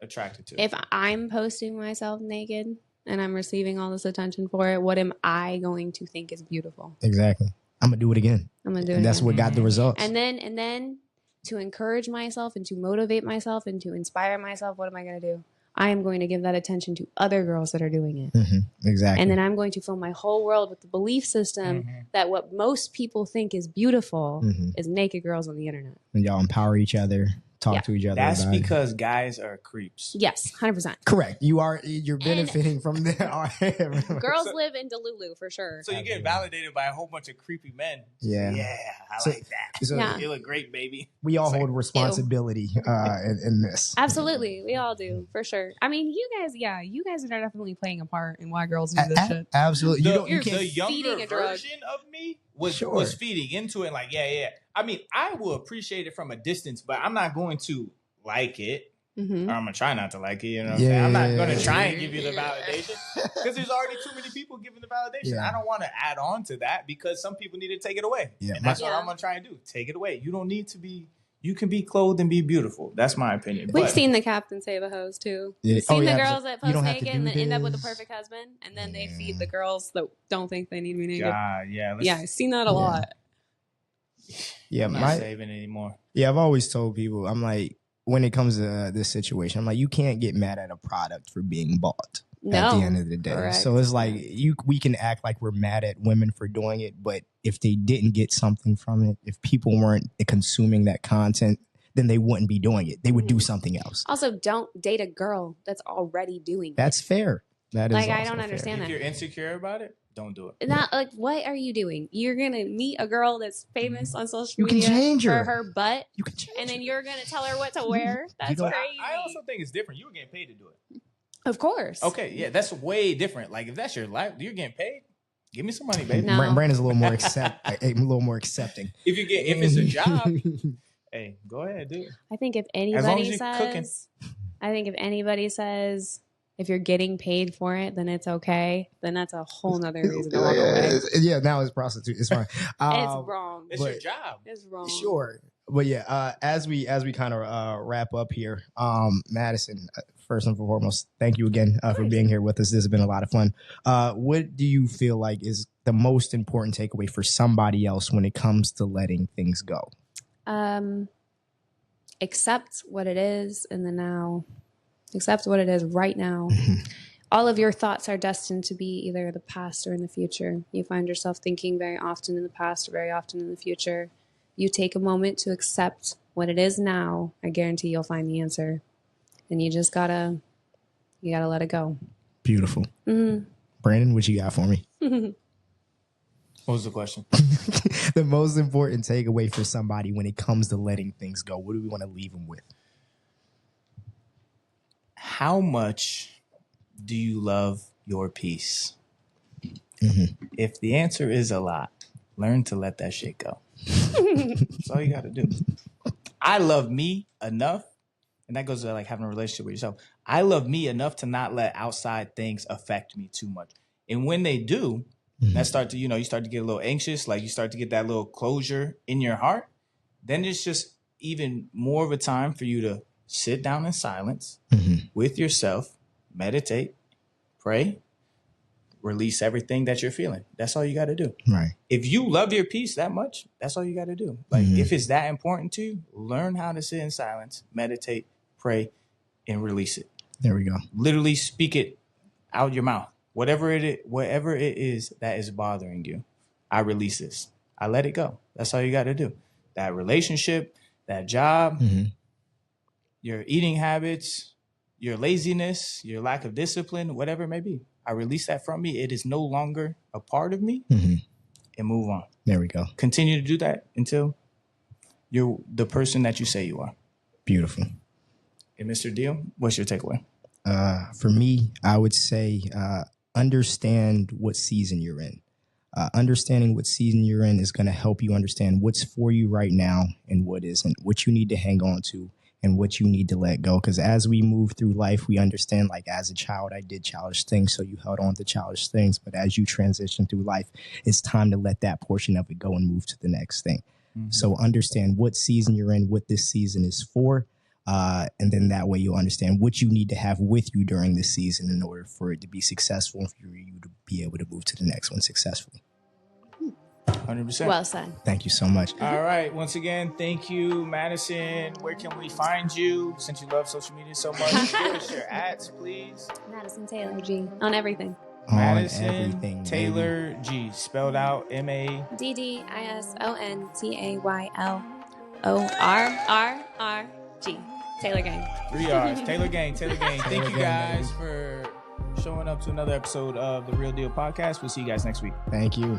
[SPEAKER 3] attracted to.
[SPEAKER 1] If I'm posting myself naked and I'm receiving all this attention for it, what am I going to think is beautiful?
[SPEAKER 2] Exactly. I'm gonna do it again. That's what got the results.
[SPEAKER 1] And then to encourage myself and to motivate myself and to inspire myself, what am I gonna do? I am going to give that attention to other girls that are doing it.
[SPEAKER 2] Mm-hmm. Exactly.
[SPEAKER 1] And then I'm going to fill my whole world with the belief system that what most people think is beautiful is naked girls on the internet.
[SPEAKER 2] And y'all empower each other, talk to each other.
[SPEAKER 3] That's because guys are creeps.
[SPEAKER 1] Yes, 100%.
[SPEAKER 2] Correct. You're benefiting from that.
[SPEAKER 1] Girls live in Delulu for sure.
[SPEAKER 3] So you get validated by a whole bunch of creepy men.
[SPEAKER 2] Yeah.
[SPEAKER 3] Yeah, I like that. So you look great, baby.
[SPEAKER 2] We all hold responsibility in this.
[SPEAKER 1] Absolutely. We all do, for sure. I mean, you guys are definitely playing a part in why girls do this shit.
[SPEAKER 2] Absolutely.
[SPEAKER 3] The younger version of me was feeding into it like, yeah. I mean, I will appreciate it from a distance, but I'm not going to like it. Or I'm going to try not to like it. You know what I'm saying? I'm not going to try and give you the validation because there's already too many people giving the validation. I don't want to add on to that because some people need to take it away. Yeah. And that's what I'm going to try and do. Take it away. You don't need to be... You can be clothed and be beautiful. That's my opinion.
[SPEAKER 1] We've seen the captain save a hose too. Yeah. We've seen the girls that post naked and then end up with a perfect husband, and then they feed the girls that don't think they need to be naked. I've seen that a lot.
[SPEAKER 3] Yeah, I'm not saving anymore.
[SPEAKER 2] Yeah, I've always told people, I'm like, when it comes to this situation, I'm like, you can't get mad at a product for being bought. At the end of the day. Correct. So it's like we can act like we're mad at women for doing it, but if they didn't get something from it, if people weren't consuming that content, then they wouldn't be doing it. They would do something else.
[SPEAKER 1] Also, don't date a girl that's already doing it.
[SPEAKER 2] That's fair. That is
[SPEAKER 1] I don't understand that.
[SPEAKER 3] If you're insecure about it, don't do it.
[SPEAKER 1] Not like, what are you doing? You're gonna meet a girl that's famous on social media.
[SPEAKER 2] You can change her
[SPEAKER 1] for her butt.
[SPEAKER 2] You can change
[SPEAKER 1] and then you're gonna tell her what to wear. That's crazy.
[SPEAKER 3] I also think it's different. You were getting paid to do it.
[SPEAKER 1] Of course.
[SPEAKER 3] Okay, yeah, that's way different. Like if that's your life, you're getting paid. Give me some money, baby.
[SPEAKER 2] No. Brandon's a little more accepting.
[SPEAKER 3] If it's a job, hey, go ahead, do it.
[SPEAKER 1] I think if anybody says if you're getting paid for it, then it's okay. Then that's a whole nother reason to walk away.
[SPEAKER 2] Yeah, now it's prostitute. It's fine.
[SPEAKER 1] It's wrong.
[SPEAKER 3] It's your job.
[SPEAKER 1] It's wrong.
[SPEAKER 2] Sure. But yeah, as we kind of wrap up here, Maddison, first and foremost, thank you again for being here with us. This has been a lot of fun. What do you feel like is the most important takeaway for somebody else when it comes to letting things go?
[SPEAKER 1] Accept what it is in the now. Accept what it is right now. All of your thoughts are destined to be either the past or in the future. You find yourself thinking very often in the past or very often in the future. You take a moment to accept what it is now. I guarantee you'll find the answer. And you just gotta let it go.
[SPEAKER 2] Beautiful. Brandon, what you got for me?
[SPEAKER 3] What was the question?
[SPEAKER 2] The most important takeaway for somebody when it comes to letting things go. What do we want to leave them with?
[SPEAKER 3] How much do you love your peace? If the answer is a lot, learn to let that shit go. That's all you got to do. I love me enough. And that goes to like having a relationship with yourself. I love me enough to not let outside things affect me too much. And when they do, that start to, you start to get a little anxious, like you start to get that little closure in your heart, then it's just even more of a time for you to sit down in silence with yourself, meditate, pray, release everything that you're feeling. That's all you got to do.
[SPEAKER 2] Right.
[SPEAKER 3] If you love your peace that much, that's all you got to do. Like if it's that important to you, learn how to sit in silence, meditate, pray, and release it.
[SPEAKER 2] There we go.
[SPEAKER 3] Literally speak it out your mouth. Whatever it is that is bothering you, I release this. I let it go. That's all you got to do. That relationship, that job, your eating habits, your laziness, your lack of discipline, whatever it may be. I release that from me. It is no longer a part of me and move on.
[SPEAKER 2] There we go.
[SPEAKER 3] Continue to do that until you're the person that you say you are.
[SPEAKER 2] Beautiful.
[SPEAKER 3] And Mr. Deal, what's your takeaway?
[SPEAKER 2] For me, I would say understand what season you're in. Understanding what season you're in is going to help you understand what's for you right now and what isn't, what you need to hang on to and what you need to let go. Because as we move through life, we understand, like, as a child, I did childish things, so you held on to childish things. But as you transition through life, it's time to let that portion of it go and move to the next thing. Mm-hmm. So understand what season you're in, what this season is for. And then that way you'll understand what you need to have with you during this season in order for it to be successful and for you to be able to move to the next one successfully.
[SPEAKER 3] 100%.
[SPEAKER 1] Well said.
[SPEAKER 2] Thank you so much.
[SPEAKER 3] All right. Once again, thank you, Maddison. Where can we find you since you love social media so much? Give us your ads, please.
[SPEAKER 1] Maddison Taylor G on everything.
[SPEAKER 3] Maddison
[SPEAKER 2] everything,
[SPEAKER 3] Taylor G, spelled out MADDISONTAYLORRR
[SPEAKER 1] G. Taylor Gang.
[SPEAKER 3] 3 R's. Taylor Gang. Thank you guys for showing up to another episode of the Real Deal Podcast. We'll see you guys next week.
[SPEAKER 2] Thank you.